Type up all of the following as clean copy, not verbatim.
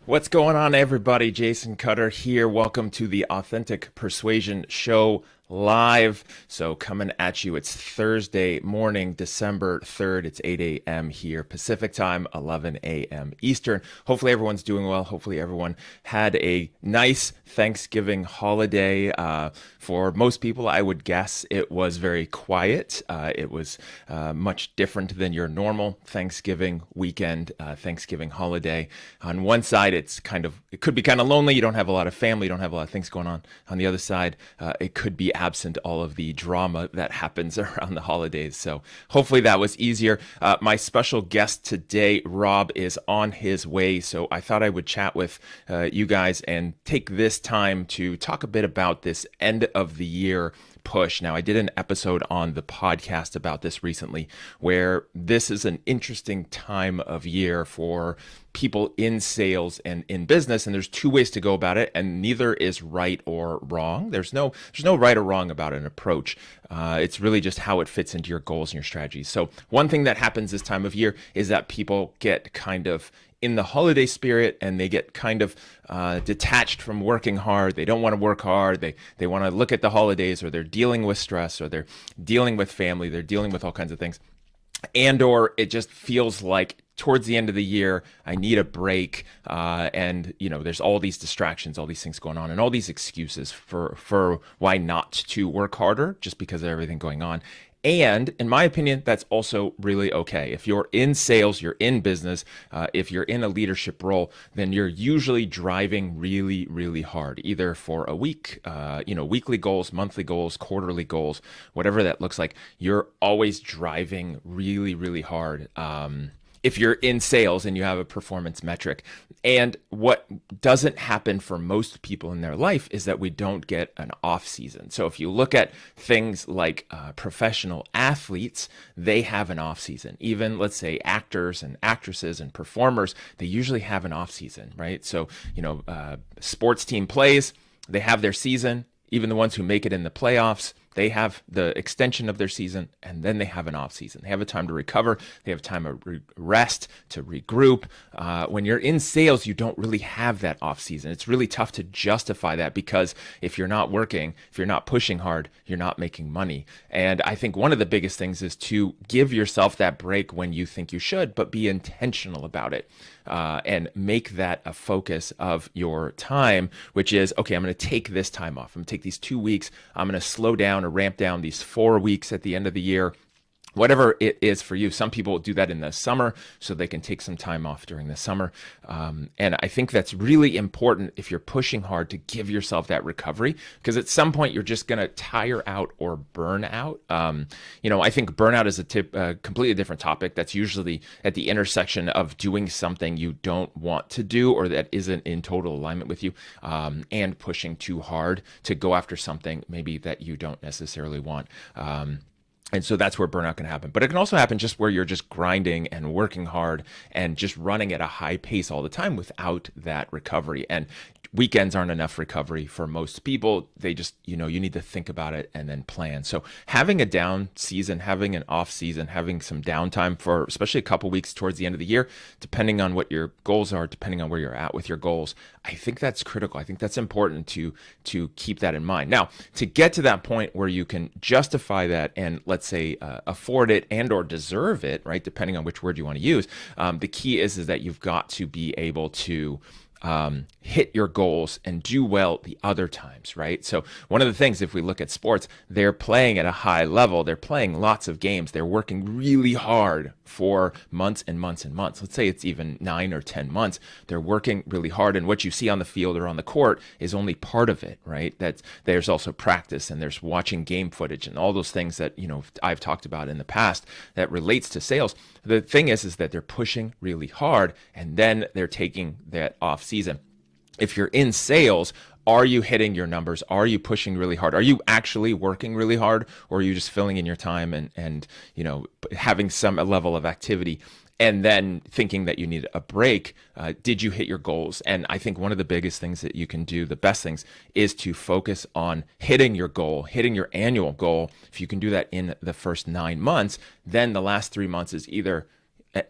What's going on, everybody? Jason Cutter here. Welcome to the Authentic Persuasion Show live. So coming at you, it's Thursday morning, December 3rd. It's 8 a.m. here Pacific time, 11 a.m. Eastern. Hopefully everyone's doing well. Hopefully everyone had a nice Thanksgiving holiday. For most people, I would guess it was very quiet. It was much different than your normal Thanksgiving weekend, Thanksgiving holiday. On one side, it could be kind of lonely. You don't have a lot of family. You don't have a lot of things going on. On the other side, it could be absent all of the drama that happens around the holidays. So hopefully that was easier. My special guest today, Rob, is on his way. So I thought I would chat with you guys and take this time to talk a bit about this end of the year push. Now, I did an episode on the podcast about this recently, where this is an interesting time of year for people in sales and in business, and there's two ways to go about it, and neither is right or wrong. There's no right or wrong about an approach. It's really just how it fits into your goals and your strategies. So one thing that happens this time of year is that people get kind of in the holiday spirit, and they get kind of detached from working hard. They don't want to work hard. They want to look at the holidays, or they're dealing with stress, or they're dealing with family. They're dealing with all kinds of things. And or it just feels like towards the end of the year, I need a break. And there's all these distractions, all these things going on, and all these excuses for why not to work harder just because of everything going on. And in my opinion, that's also really okay. If you're in sales, you're in business, if you're in a leadership role, then you're usually driving really, really hard, either for a week, weekly goals, monthly goals, quarterly goals, whatever that looks like. You're always driving really, really hard. If you're in sales and you have a performance metric. And what doesn't happen for most people in their life is that we don't get an off season. So if you look at things like professional athletes, they have an off season. Even, let's say, actors and actresses and performers, they usually have an off season, right? So, sports team plays, they have their season. Even the ones who make it in the playoffs, they have the extension of their season, and then they have an off season. They have a time to recover. They have time to rest, to regroup. When you're in sales, you don't really have that off season. It's really tough to justify that, because if you're not working, if you're not pushing hard, you're not making money. And I think one of the biggest things is to give yourself that break when you think you should, but be intentional about it. And make that a focus of your time, which is, okay, I'm going to take this time off. I'm going to take these 2 weeks. I'm going to slow down or ramp down these 4 weeks at the end of the year. Whatever it is for you. Some people do that in the summer so they can take some time off during the summer. And I think that's really important if you're pushing hard, to give yourself that recovery, because at some point you're just going to tire out or burn out. I think burnout is a completely different topic. That's usually at the intersection of doing something you don't want to do, or that isn't in total alignment with you, and pushing too hard to go after something maybe that you don't necessarily want. And so that's where burnout can happen. But it can also happen just where you're just grinding and working hard and just running at a high pace all the time without that recovery. And weekends aren't enough recovery for most people. They just, you need to think about it and then plan. So having a down season, having an off season, having some downtime for especially a couple weeks towards the end of the year, depending on what your goals are, depending on where you're at with your goals, I think that's critical. I think that's important to keep that in mind. Now, to get to that point where you can justify that and, let's say, afford it and or deserve it, right, depending on which word you want to use, the key is that you've got to be able to hit your goals and do well the other times, right? So one of the things, if we look at sports, they're playing at a high level. They're playing lots of games. They're working really hard for months and months and months. Let's say it's even 9 or 10 months. They're working really hard. And what you see on the field or on the court is only part of it, right? There's also practice, and there's watching game footage and all those things that, I've talked about in the past that relates to sales. The thing is that they're pushing really hard, and then they're taking that off season. If you're in sales, are you hitting your numbers? Are you pushing really hard? Are you actually working really hard, or are you just filling in your time and having some level of activity and then thinking that you need a break? Did you hit your goals? And I think one of the biggest things that you can do, the best things, is to focus on hitting your goal, hitting your annual goal. If you can do that in the first 9 months, then the last 3 months is either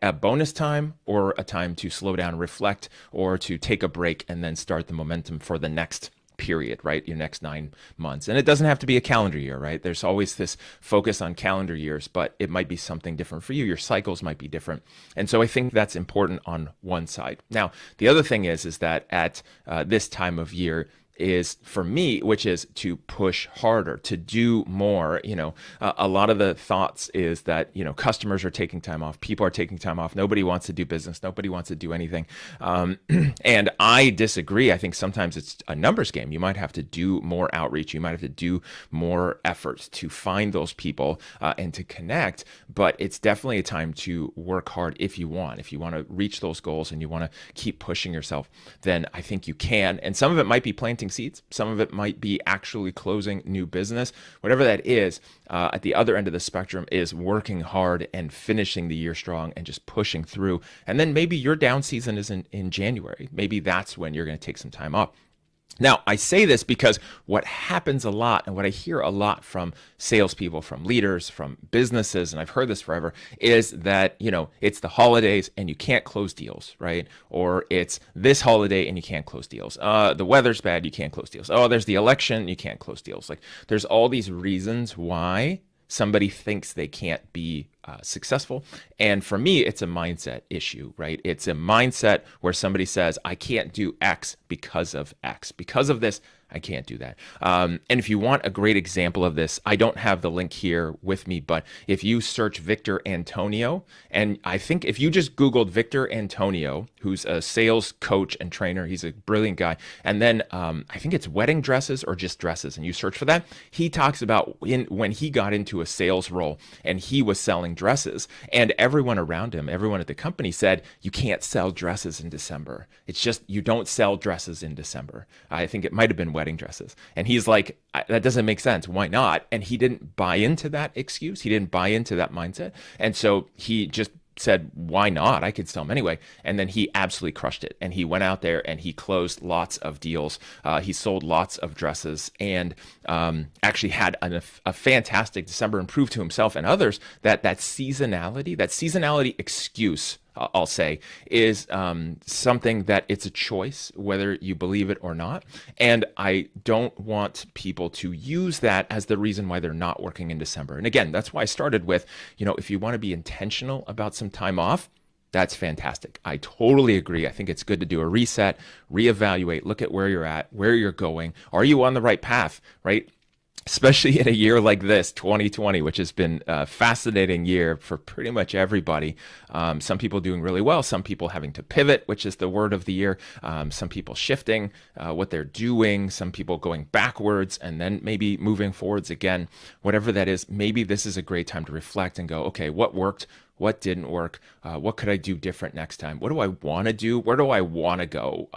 a bonus time or a time to slow down, reflect, or to take a break and then start the momentum for the next period, right? Your next 9 months. And it doesn't have to be a calendar year, right? There's always this focus on calendar years, but it might be something different for you. Your cycles might be different. And so I think that's important on one side. Now, the other thing is that at this time of year, is for me, which is to push harder, to do more. A lot of the thoughts is that, customers are taking time off, people are taking time off, nobody wants to do business, nobody wants to do anything. And I disagree. I think sometimes it's a numbers game. You might have to do more outreach. You might have to do more efforts to find those people and to connect. But it's definitely a time to work hard if you want. If you want to reach those goals and you want to keep pushing yourself, then I think you can. And some of it might be planting seeds. Some of it might be actually closing new business. Whatever that is, at the other end of the spectrum is working hard and finishing the year strong and just pushing through. And then maybe your down season is in January. Maybe that's when you're going to take some time off. Now, I say this because what happens a lot and what I hear a lot from salespeople, from leaders, from businesses, and I've heard this forever, is that, it's the holidays and you can't close deals, right? Or it's this holiday and you can't close deals. The weather's bad, you can't close deals. Oh, there's the election, you can't close deals. Like, there's all these reasons why somebody thinks they can't be successful. And for me, it's a mindset issue, right? It's a mindset where somebody says, I can't do X because of X. Because of this, I can't do that. And if you want a great example of this, I don't have the link here with me, but if you search Victor Antonio, and I think if you just Googled Victor Antonio, who's a sales coach and trainer, he's a brilliant guy. And then I think it's wedding dresses or just dresses, and you search for that. He talks about when he got into a sales role and he was selling dresses, and everyone around him, everyone at the company said, you can't sell dresses in December. It's just, you don't sell dresses in December. I think it might have been wedding dresses. And he's like, that doesn't make sense. Why not? And he didn't buy into that excuse. He didn't buy into that mindset. And so he just said, why not? I could sell them anyway. And then he absolutely crushed it. And he went out there and he closed lots of deals. He sold lots of dresses and actually had a fantastic December, and proved to himself and others that seasonality excuse, I'll say, is something that it's a choice, whether you believe it or not. And I don't want people to use that as the reason why they're not working in December. And again, that's why I started with, if you want to be intentional about some time off, that's fantastic. I totally agree. I think it's good to do a reset, reevaluate, look at where you're at, where you're going. Are you on the right path, right? Especially in a year like this, 2020, which has been a fascinating year for pretty much everybody. Some people doing really well, some people having to pivot, which is the word of the year. Some people shifting what they're doing, some people going backwards and then maybe moving forwards again. Whatever that is, maybe this is a great time to reflect and go, okay, what worked? What didn't work? What could I do different next time? What do I want to do? Where do I want to go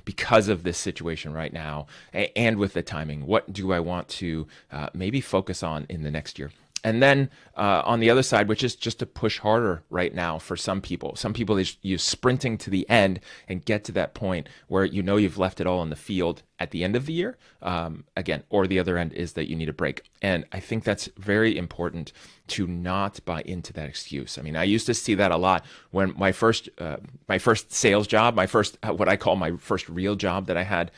because of this situation right now? And with the timing, what do I want to maybe focus on in the next year? And then on the other side, which is just to push harder right now for some people. Some people, you're sprinting to the end and get to that point where you've left it all in the field at the end of the year. Again, or the other end is that you need a break. And I think that's very important to not buy into that excuse. I mean, I used to see that a lot when my first sales job, what I call my first real job that I had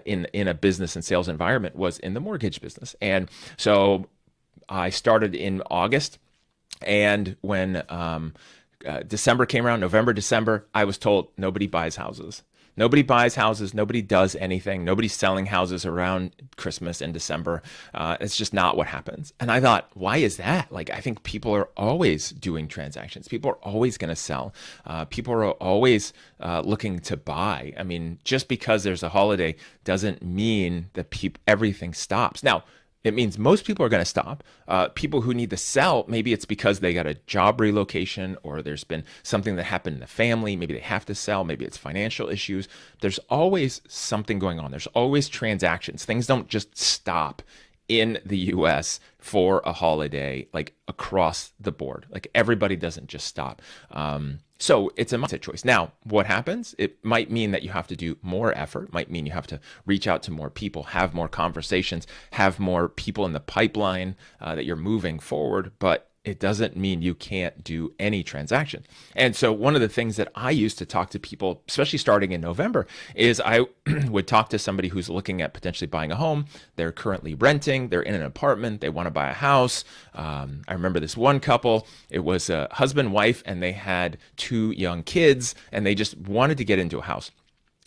in a business and sales environment was in the mortgage business. And so I started in August, and when December came around, November, December, I was told nobody buys houses. Nobody buys houses. Nobody does anything. Nobody's selling houses around Christmas and December. It's just not what happens. And I thought, why is that? Like, I think people are always doing transactions. People are always going to sell. People are always looking to buy. I mean, just because there's a holiday doesn't mean that everything stops. Now, it means most people are going to stop. People who need to sell, maybe it's because they got a job relocation or there's been something that happened in the family. Maybe they have to sell. Maybe it's financial issues. There's always something going on. There's always transactions. Things don't just stop in the US for a holiday, like across the board. Like, everybody doesn't just stop. So it's a mindset choice. Now, what happens? It might mean that you have to do more effort, might mean you have to reach out to more people, have more conversations, have more people in the pipeline that you're moving forward. But it doesn't mean you can't do any transaction. And so one of the things that I used to talk to people, especially starting in November, is I would talk to somebody who's looking at potentially buying a home. They're currently renting, they're in an apartment, they want to buy a house. I remember this one couple, it was a husband, wife, and they had 2 young kids, and they just wanted to get into a house.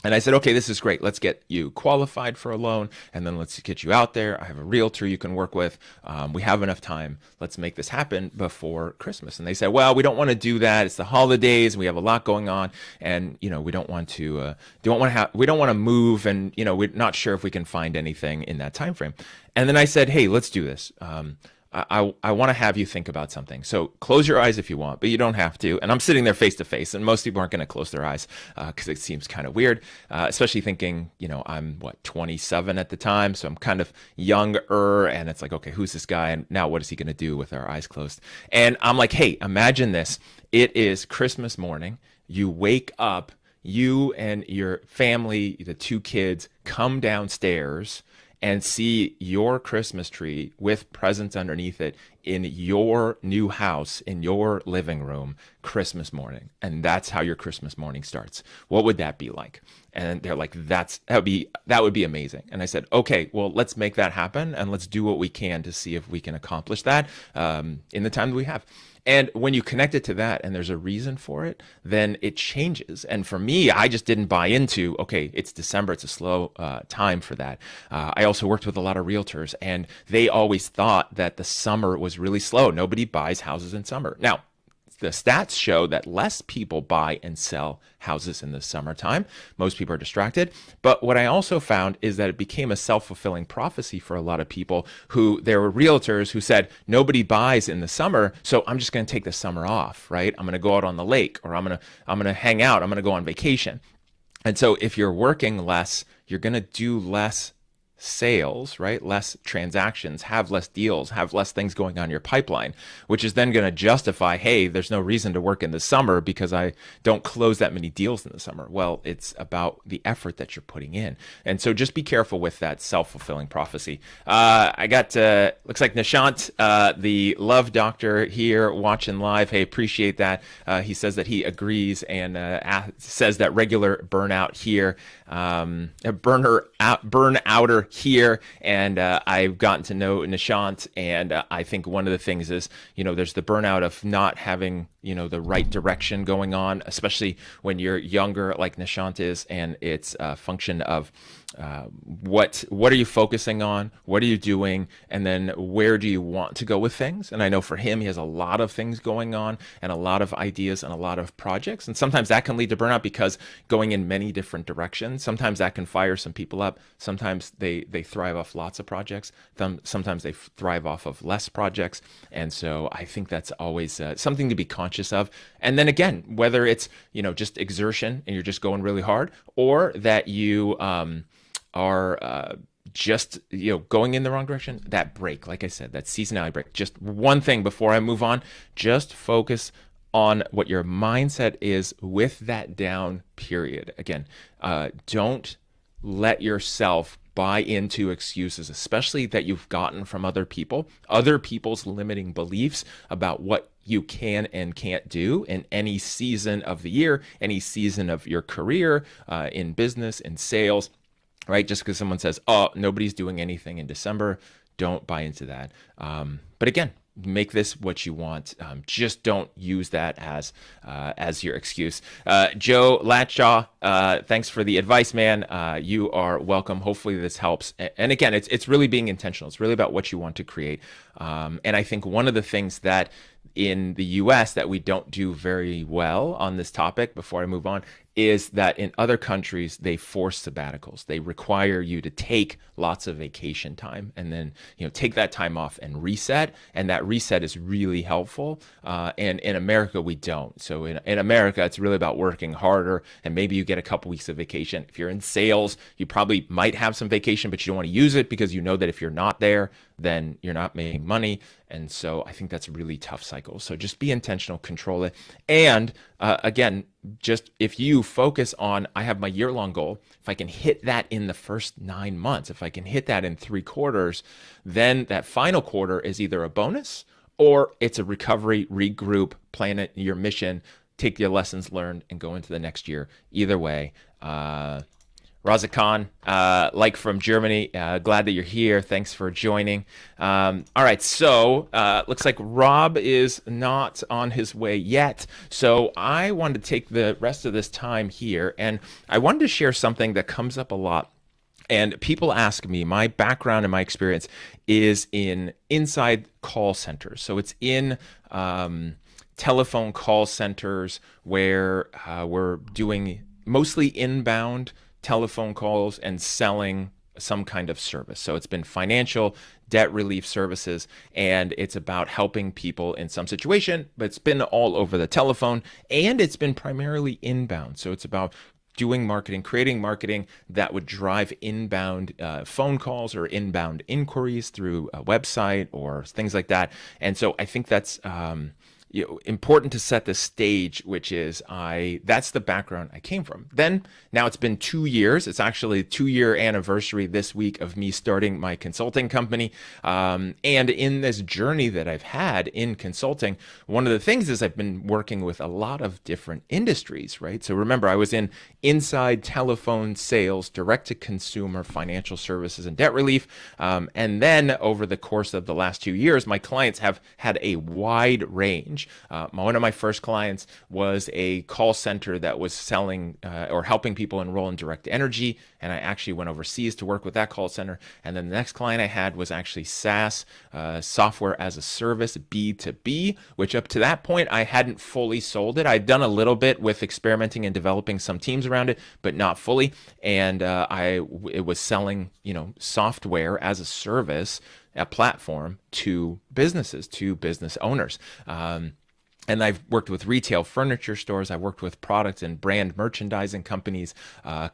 And I said, okay, this is great. Let's get you qualified for a loan, and then let's get you out there. I have a realtor you can work with. We have enough time. Let's make this happen before Christmas. And they said, well, we don't want to do that. It's the holidays. We have a lot going on, and we don't want to move, and we're not sure if we can find anything in that time frame. And then I said, hey, let's do this. I want to have you think about something. So close your eyes if you want, but you don't have to. And I'm sitting there face to face, and most people aren't going to close their eyes because it seems kind of weird, especially thinking, I'm 27 at the time. So I'm kind of younger, and it's like, okay, who's this guy? And now what is he going to do with our eyes closed? And I'm like, hey, imagine this. It is Christmas morning. You wake up, you and your family, the 2 kids, come downstairs and see your Christmas tree with presents underneath it in your new house, in your living room, Christmas morning. And that's how your Christmas morning starts. What would that be like? And they're like, that would be amazing. And I said, okay, well, let's make that happen, and let's do what we can to see if we can accomplish that in the time that we have. And when you connect it to that and there's a reason for it, then it changes. And for me, I just didn't buy into, okay, it's December, it's a slow time for that. I also worked with a lot of realtors, and they always thought that the summer was really slow. Nobody buys houses in summer. Now, the stats show that less people buy and sell houses in the summertime. Most people are distracted. But what I also found is that it became a self-fulfilling prophecy for a lot of people there were realtors who said, nobody buys in the summer, so I'm just going to take the summer off, right? I'm going to go out on the lake, or I'm going to hang out. I'm going to go on vacation. And so if you're working less, you're going to do less sales, right? Less transactions, have less deals, have less things going on in your pipeline, which is then going to justify, hey, there's no reason to work in the summer because I don't close that many deals in the summer. Well, it's about the effort that you're putting in. And so just be careful with that self-fulfilling prophecy. I got, looks like Nishant, the love doctor here watching live. Hey, appreciate that. He says that he agrees and says that regular burnout here, burnouter here, and I've gotten to know Nishant, and I think one of the things is, there's the burnout of not having, the right direction going on, especially when you're younger like Nishant is, and it's a function of what are you focusing on? What are you doing? And then where do you want to go with things? And I know for him, he has a lot of things going on and a lot of ideas and a lot of projects. And sometimes that can lead to burnout because going in many different directions, sometimes that can fire some people up. Sometimes they thrive off lots of projects. Sometimes they thrive off of less projects. And so I think that's always something to be conscious of. And then again, whether it's, just exertion and you're just going really hard, or that you are just going in the wrong direction, that break, like I said, that seasonality break. Just one thing before I move on, just focus on what your mindset is with that down period. Again, don't let yourself buy into excuses, especially that you've gotten from other people's limiting beliefs about what you can and can't do in any season of the year, any season of your career, in business, in sales. Right? Just because someone says, oh, nobody's doing anything in December, don't buy into that. But again, make this what you want. Just don't use that as your excuse. Joe Latshaw, thanks for the advice, man. You are welcome. Hopefully this helps. And again, it's really being intentional. It's really about what you want to create. And I think one of the things that in the US that we don't do very well on this topic, before I move on, is that in other countries, they force sabbaticals. They require you to take lots of vacation time and then, take that time off and reset. And that reset is really helpful. And in America, we don't. So in America, it's really about working harder, and maybe you get a couple weeks of vacation. If you're in sales, you probably might have some vacation, but you don't want to use it because you know that if you're not there, then you're not making money. And so I think that's a really tough cycle. So just be intentional, control it. And again, just if you focus on, I have my year-long goal, if I can hit that in the first 9 months, if I can hit that in 3 quarters, then that final quarter is either a bonus or it's a recovery, regroup, plan it, your mission, take your lessons learned, and go into the next year. Either way, Raza Khan, like from Germany, glad that you're here. Thanks for joining. All right, so looks like Rob is not on his way yet. So I wanted to take the rest of this time here, and I wanted to share something that comes up a lot. And people ask me, my background and my experience is in inside call centers. So it's in telephone call centers where we're doing mostly inbound telephone calls and selling some kind of service. So it's been financial, debt relief services, and it's about helping people in some situation, but it's been all over the telephone, and it's been primarily inbound. So it's about doing marketing, creating marketing that would drive inbound phone calls or inbound inquiries through a website or things like that. And so I think that's important to set the stage, which is that's the background I came from. Then now it's been 2 years. It's actually 2-year anniversary this week of me starting my consulting company. And in this journey that I've had in consulting, one of the things is I've been working with a lot of different industries, right? So remember, I was in inside telephone sales, direct to consumer, financial services, and debt relief. And then over the course of the last 2 years, my clients have had a wide range. One of my first clients was a call center that was selling or helping people enroll in direct energy, and I actually went overseas to work with that call center. And then the next client I had was actually SaaS, software as a service, B2B, which up to that point I hadn't fully sold it. I'd done a little bit with experimenting and developing some teams around it, but not fully. And it was selling, software as a service, a platform to businesses, to business owners. And I've worked with retail furniture stores. I've worked with product and brand merchandising companies,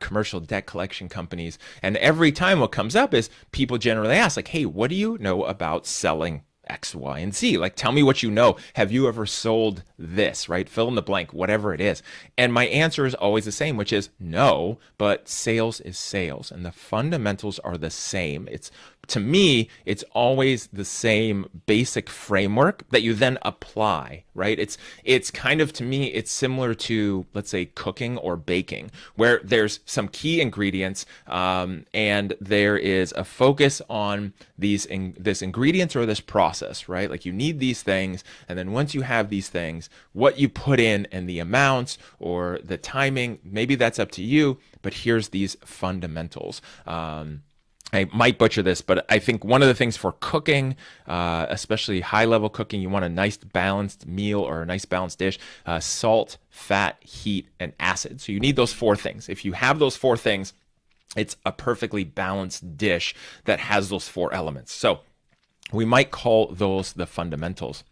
commercial debt collection companies. And every time what comes up is people generally ask, like, hey, what do you know about selling X, Y, and Z? Like, tell me what you know. Have you ever sold this, right? Fill in the blank, whatever it is. And my answer is always the same, which is no, but sales is sales. And the fundamentals are the same. To me, it's always the same basic framework that you then apply, right? It's kind of, to me, it's similar to, let's say, cooking or baking, where there's some key ingredients and there is a focus on this ingredients or this process, right? Like you need these things, and then once you have these things, what you put in and the amounts or the timing, maybe that's up to you, but here's these fundamentals. I might butcher this, but I think one of the things for cooking, especially high-level cooking, you want a nice balanced meal or a nice balanced dish, salt, fat, heat, and acid. So you need those 4 things. If you have those 4 things, it's a perfectly balanced dish that has those 4 elements. So we might call those the fundamentals.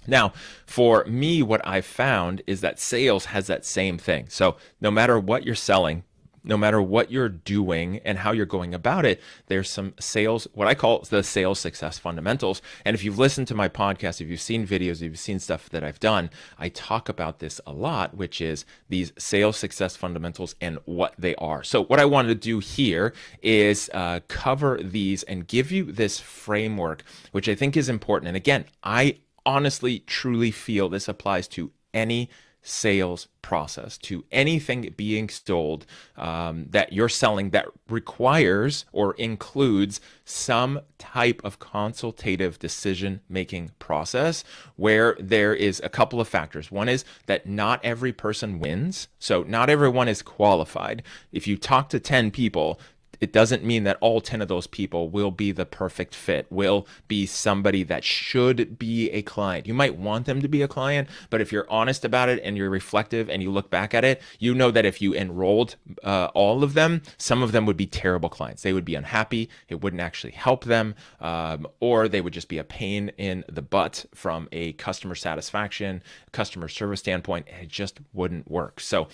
Now, for me, what I've found is that sales has that same thing. So no matter what you're selling, no matter what you're doing and how you're going about it, there's some sales, what I call the sales success fundamentals. And if you've listened to my podcast, if you've seen videos, if you've seen stuff that I've done, I talk about this a lot, which is these sales success fundamentals and what they are. So what I wanted to do here is cover these and give you this framework, which I think is important. And again, I honestly, truly feel this applies to any sales process, to anything being sold that you're selling that requires or includes some type of consultative decision-making process where there is a couple of factors. One is that not every person wins, so not everyone is qualified. If you talk to 10 people, it doesn't mean that all 10 of those people will be the perfect fit, will be somebody that should be a client. You might want them to be a client, but if you're honest about it and you're reflective and you look back at it, you know that if you enrolled all of them, some of them would be terrible clients. They would be unhappy. It wouldn't actually help them, or they would just be a pain in the butt from a customer satisfaction, customer service standpoint, and it just wouldn't work. So,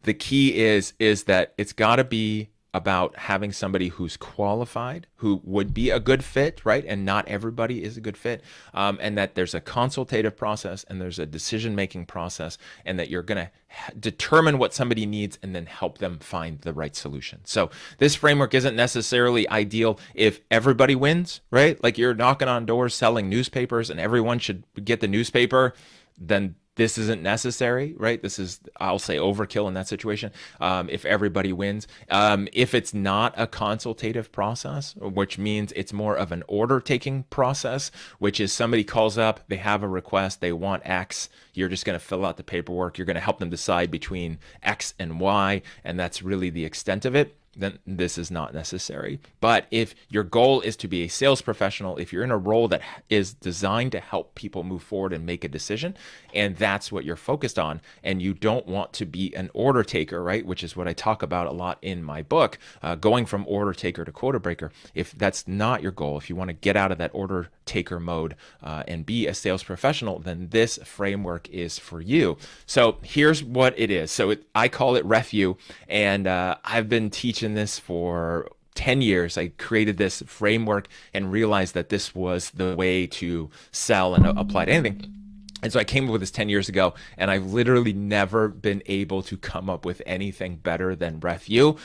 the key is that it's got to be about having somebody who's qualified, who would be a good fit, right? And not everybody is a good fit. And that there's a consultative process and there's a decision-making process, and that you're going to determine what somebody needs and then help them find the right solution. So this framework isn't necessarily ideal if everybody wins, right? Like you're knocking on doors selling newspapers and everyone should get the newspaper, then this isn't necessary, right? This is, I'll say, overkill in that situation if everybody wins. If it's not a consultative process, which means it's more of an order-taking process, which is somebody calls up, they have a request, they want X, you're just going to fill out the paperwork, you're going to help them decide between X and Y, and that's really the extent of it, then this is not necessary. But if your goal is to be a sales professional, if you're in a role that is designed to help people move forward and make a decision, and that's what you're focused on, and you don't want to be an order taker, right, which is what I talk about a lot in my book, going from order taker to quota breaker, if that's not your goal, if you want to get out of that order taker mode and be a sales professional, then this framework is for you. So here's what it is. So I call it RefU, and I've been teaching this for 10 years. I created this framework and realized that this was the way to sell and apply to anything. And so I came up with this 10 years ago, and I've literally never been able to come up with anything better than RefU.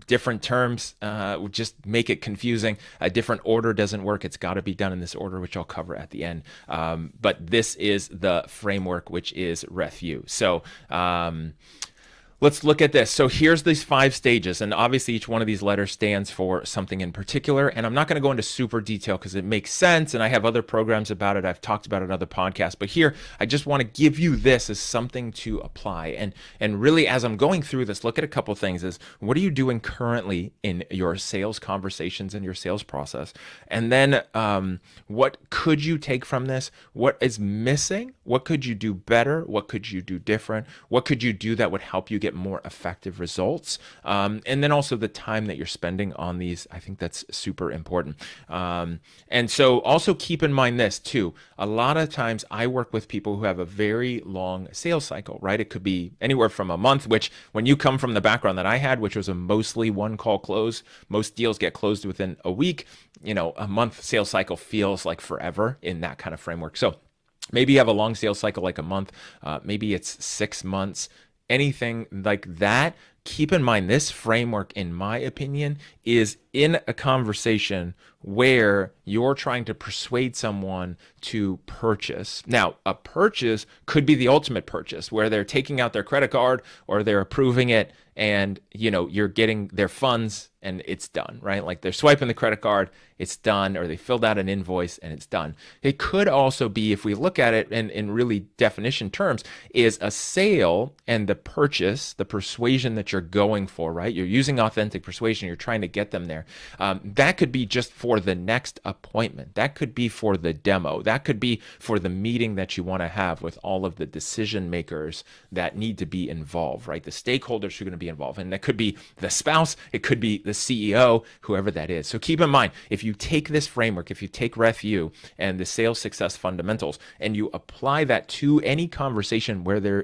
Different terms would just make it confusing. A different order doesn't work. It's got to be done in this order, which I'll cover at the end. But this is the framework, which is RefU. So let's look at this. So here's these 5 stages, and obviously each one of these letters stands for something in particular, and I'm not going to go into super detail because it makes sense, and I have other programs about it. I've talked about it in other podcasts, but here I just want to give you this as something to apply. And really, as I'm going through this, look at a couple things. Is what are you doing currently in your sales conversations and your sales process? And then what could you take from this? What is missing? What could you do better? What could you do different? What could you do that would help you get more effective results? And then also the time that you're spending on these. I think that's super important. And so also keep in mind this too. A lot of times I work with people who have a very long sales cycle, right? It could be anywhere from a month, which when you come from the background that I had, which was a mostly one call close, most deals get closed within a week. You know, a month sales cycle feels like forever in that kind of framework. So maybe you have a long sales cycle like a month, maybe it's 6 months, anything like that. Keep in mind, this framework, in my opinion, is in a conversation where you're trying to persuade someone to purchase. Now, a purchase could be the ultimate purchase where they're taking out their credit card or they're approving it, and you're getting their funds and it's done, right? Like they're swiping the credit card, it's done, or they filled out an invoice and it's done. It could also be, if we look at it in really definition terms, is a sale and the purchase, the persuasion that you're going for, right? You're using authentic persuasion, you're trying to get them there. That could be just for the next appointment. That could be for the demo. That could be for the meeting that you want to have with all of the decision makers that need to be involved, right? The stakeholders who are going to be involved. And that could be the spouse, it could be the CEO, whoever that is. So keep in mind, if you take this framework, if you take RefU and the sales success fundamentals, and you apply that to any conversation where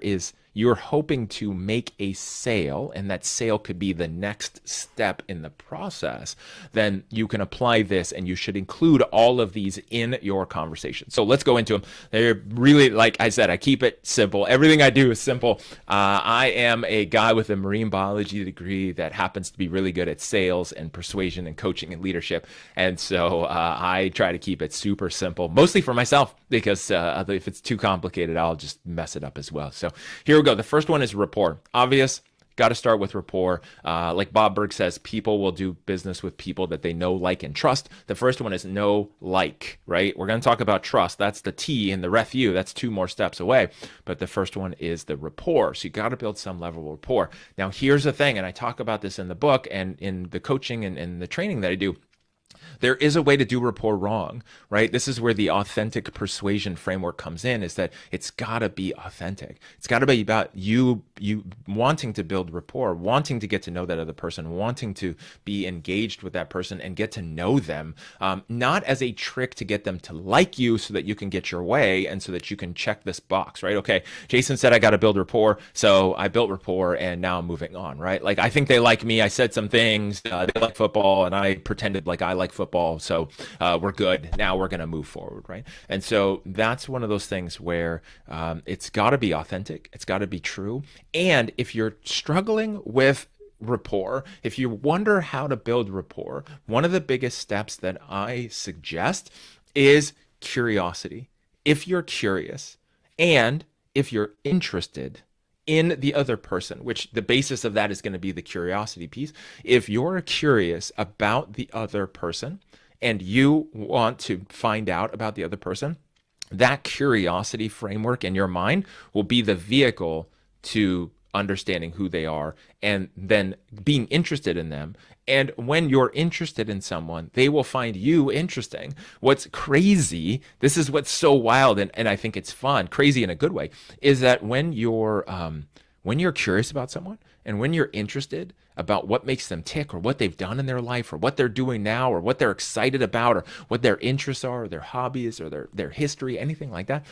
you're hoping to make a sale, and that sale could be the next step in the process, then you can apply this, and you should include all of these in your conversation. So let's go into them. They're really, like I said, I keep it simple. Everything I do is simple. I am a guy with a marine biology degree that happens to be really good at sales and persuasion and coaching and leadership. And so I try to keep it super simple, mostly for myself, because if it's too complicated, I'll just mess it up as well. So here we go. The first one is rapport. Obvious. Got to start with rapport. Like Bob Burg says, people will do business with people that they know, like, and trust. The first one is know, like, right? We're going to talk about trust. That's the T in the RefU. That's 2 more steps away. But the first one is the rapport. So you got to build some level of rapport. Now, here's the thing, and I talk about this in the book and in the coaching and the training that I do. there is a way to do rapport wrong, right? This is where the authentic persuasion framework comes in, is that it's got to be authentic. It's got to be about you wanting to build rapport, wanting to get to know that other person, wanting to be engaged with that person and get to know them, not as a trick to get them to like you so that you can get your way and so that you can check this box, right? Okay, Jason said I got to build rapport, so I built rapport and now I'm moving on, right? Like, I think they like me. I said some things. They like football and I pretended like I like football, so we're good. Now we're going to move forward, right? And so that's one of those things where it's got to be authentic. It's got to be true. And if you're struggling with rapport, if you wonder how to build rapport, one of the biggest steps that I suggest is curiosity. If you're curious and if you're interested in the other person, which the basis of that is going to be the curiosity piece. If you're curious about the other person and you want to find out about the other person, that curiosity framework in your mind will be the vehicle to understanding who they are and then being interested in them. And when you're interested in someone, they will find you interesting. What's crazy, this is what's so wild, and I think it's fun, crazy in a good way, is that when you're curious about someone and when you're interested about what makes them tick or what they've done in their life or what they're doing now or what they're excited about or what their interests are or their hobbies or their history, anything like that,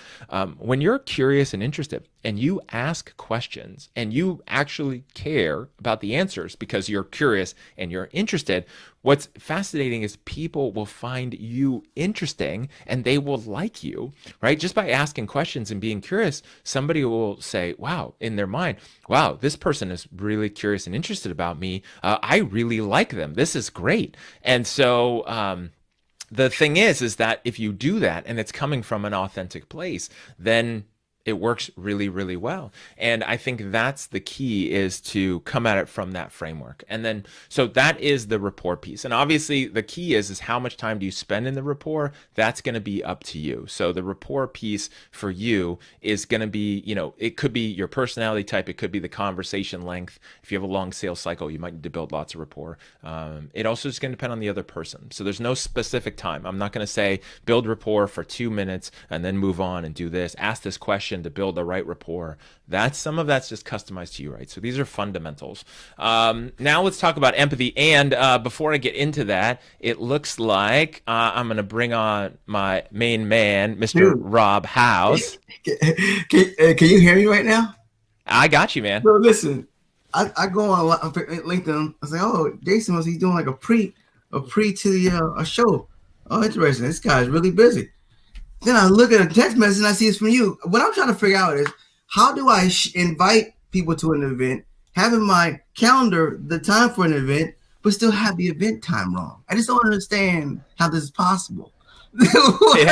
when you're curious and interested and you ask questions and you actually care about the answers because you're curious and you're interested, what's fascinating is people will find you interesting and they will like you, right? Just by asking questions and being curious, somebody will say, wow, in their mind, wow, this person is really curious and interested about me. I really like them. This is great. And so the thing is that if you do that and it's coming from an authentic place, then it works really, really well. And I think that's the key, is to come at it from that framework. And then, so that is the rapport piece. And obviously the key is how much time do you spend in the rapport? That's going to be up to you. So the rapport piece for you is going to be, it could be your personality type. It could be the conversation length. If you have a long sales cycle, you might need to build lots of rapport. It also is going to depend on the other person. So there's no specific time. I'm not going to say build rapport for 2 minutes and then move on and do this. Ask this question to build the right rapport. Some of that's just customized to you, right? So these are fundamentals. Now let's talk about empathy. And before I get into that, it looks like I'm going to bring on my main man, Mr. Rob Howze. Can you hear me right now? I got you, man. So listen, I go on LinkedIn. I was like, oh, Jason, he's doing like a pre to the a show. Oh, interesting. This guy's really busy. Then I look at a text message and I see it's from you. What I'm trying to figure out is, how do I invite people to an event, have in my calendar the time for an event, but still have the event time wrong? I just don't understand how this is possible. It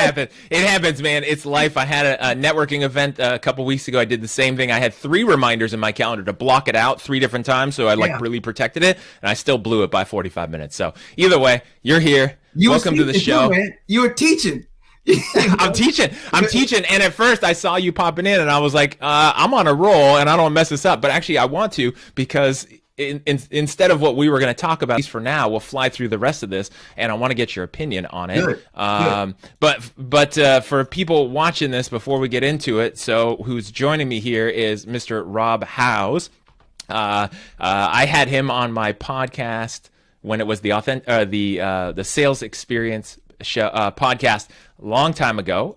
happens, man. It's life. I had a networking event a couple weeks ago. I did the same thing. I had 3 reminders in my calendar to block it out 3 different times, so I really protected it, and I still blew it by 45 minutes. So either way, you're here. Welcome to the show. You were teaching. I'm teaching. And at first I saw you popping in and I was like, I'm on a roll and I don't want to mess this up. But actually I want to, because instead of what we were going to talk about, at least for now, we'll fly through the rest of this and I want to get your opinion on it. Good. But for people watching this before we get into it, so who's joining me here is Mr. Rob Howze. I had him on my podcast when it was the Sales Experience show, podcast a long time ago.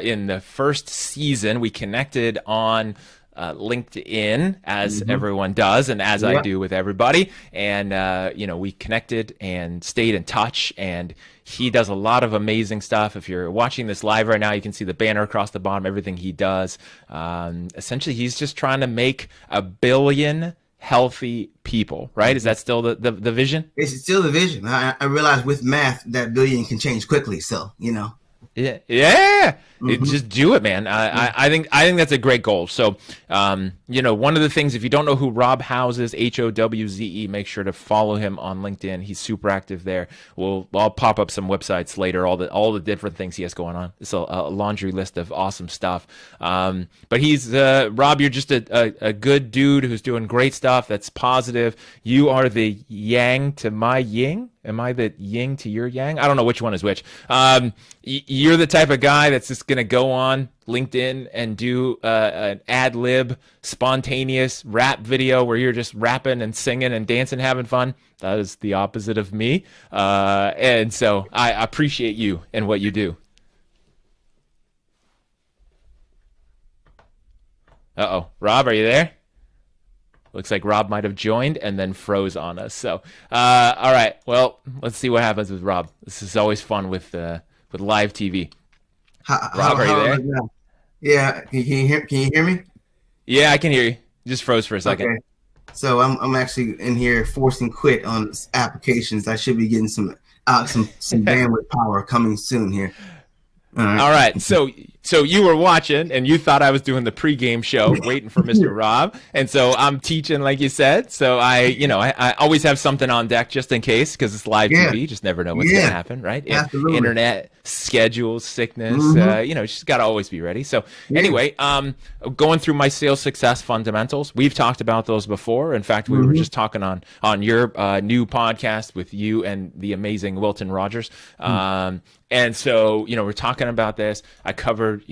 In the first season, we connected on LinkedIn, as everyone does, and as I do with everybody. And we connected and stayed in touch. And he does a lot of amazing stuff. If you're watching this live right now, you can see the banner across the bottom. Everything he does. Essentially, he's just trying to make 1 billion healthy people, right? Is that still the vision? It's still the vision. I realize with math that billion can change quickly. So, Yeah. Just do it, man. I think that's a great goal. So, one of the things, if you don't know who Rob Howze is, Howze, make sure to follow him on LinkedIn. He's super active there. I'll pop up some websites later, all the different things he has going on. It's a laundry list of awesome stuff. But he's Rob, you're just a good dude who's doing great stuff. That's positive. You are the yang to my yin. Am I the yin to your yang? I don't know which one is which. You're the type of guy that's just going to go on LinkedIn and do an ad lib, spontaneous rap video where you're just rapping and singing and dancing, having fun. That is the opposite of me. And so I appreciate you and what you do. Uh-oh. Rob, are you there? Looks like Rob might have joined and then froze on us. So, all right. Well, let's see what happens with Rob. This is always fun with live TV. Rob, are you there? Yeah. Can you hear me? Yeah, I can hear you. You just froze for a second. Okay. So I'm actually in here forcing quit on applications. I should be getting some bandwidth power coming soon here. All right. So you were watching and you thought I was doing the pregame show waiting for Mr. Rob. And so I'm teaching, like you said. So I always have something on deck just in case, because it's live TV. You just never know what's going to happen, right? Absolutely. Internet, schedules, sickness, just got to always be ready. So anyway, going through my sales success fundamentals, we've talked about those before. In fact, we were just talking on your new podcast with you and the amazing Wilton Rogers. And so, we're talking about this. I covered,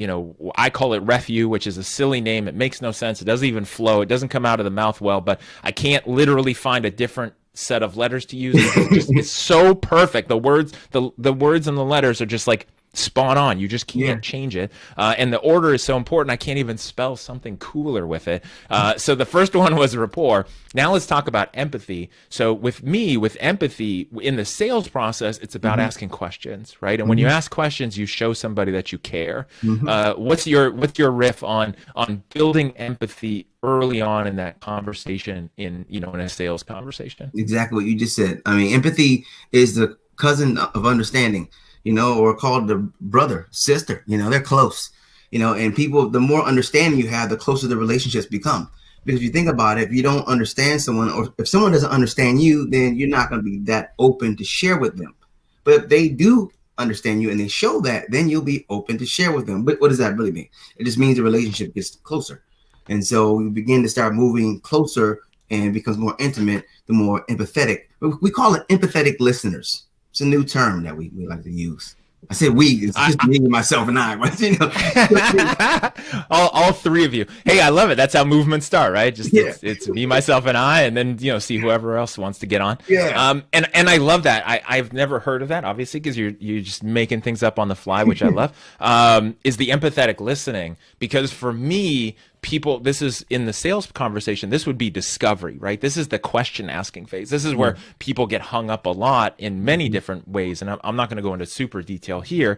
I call it refu, which is a silly name. It makes no sense. It doesn't even flow. It doesn't come out of the mouth well, but I can't literally find a different set of letters to use. It's so perfect. The words and the letters are just like spot on. You just can't change it. And the order is so important. I can't even spell something cooler with it. So the first one was rapport. Now let's talk about empathy. So with empathy in the sales process, it's about asking questions, right? And when you ask questions, you show somebody that you care. What's your riff on building empathy early on in that conversation in a sales conversation? Exactly what you just said. I mean, empathy is the cousin of understanding. Or called the brother, sister, they're close, and people, the more understanding you have, the closer the relationships become. Because if you think about it, if you don't understand someone, or if someone doesn't understand you, then you're not going to be that open to share with them. But if they do understand you and they show that, then you'll be open to share with them. But what does that really mean? It just means the relationship gets closer. And so we begin to start moving closer and becomes more intimate, the more empathetic. We call it empathetic listeners. It's a new term that we like to use. I said we, it's just me, myself, and I. But, all three of you. Hey, I love it. That's how movements start, right? Just it's me, myself, and I, and then see whoever else wants to get on. Yeah. And I love that. I've never heard of that, obviously, because you're just making things up on the fly, which I love. Is the empathetic listening, because for me, people, this is in the sales conversation, this would be discovery, right? This is the question asking phase. This is where people get hung up a lot in many different ways. And I'm not going to go into super detail here.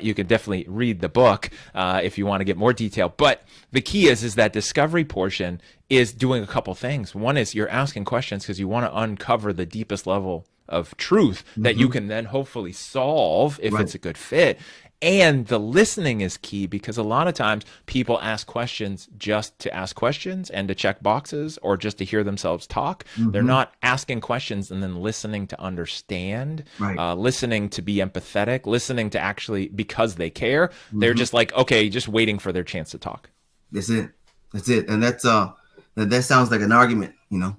You can definitely read the book if you want to get more detail. But the key is that discovery portion is doing a couple things. One is you're asking questions because you want to uncover the deepest level of truth that you can then hopefully solve if it's a good fit. And the listening is key, because a lot of times people ask questions just to ask questions and to check boxes, or just to hear themselves talk. They're not asking questions and then listening to understand, listening to be empathetic, listening to actually because they care. They're just like, okay, just waiting for their chance to talk. That's it. And that sounds like an argument,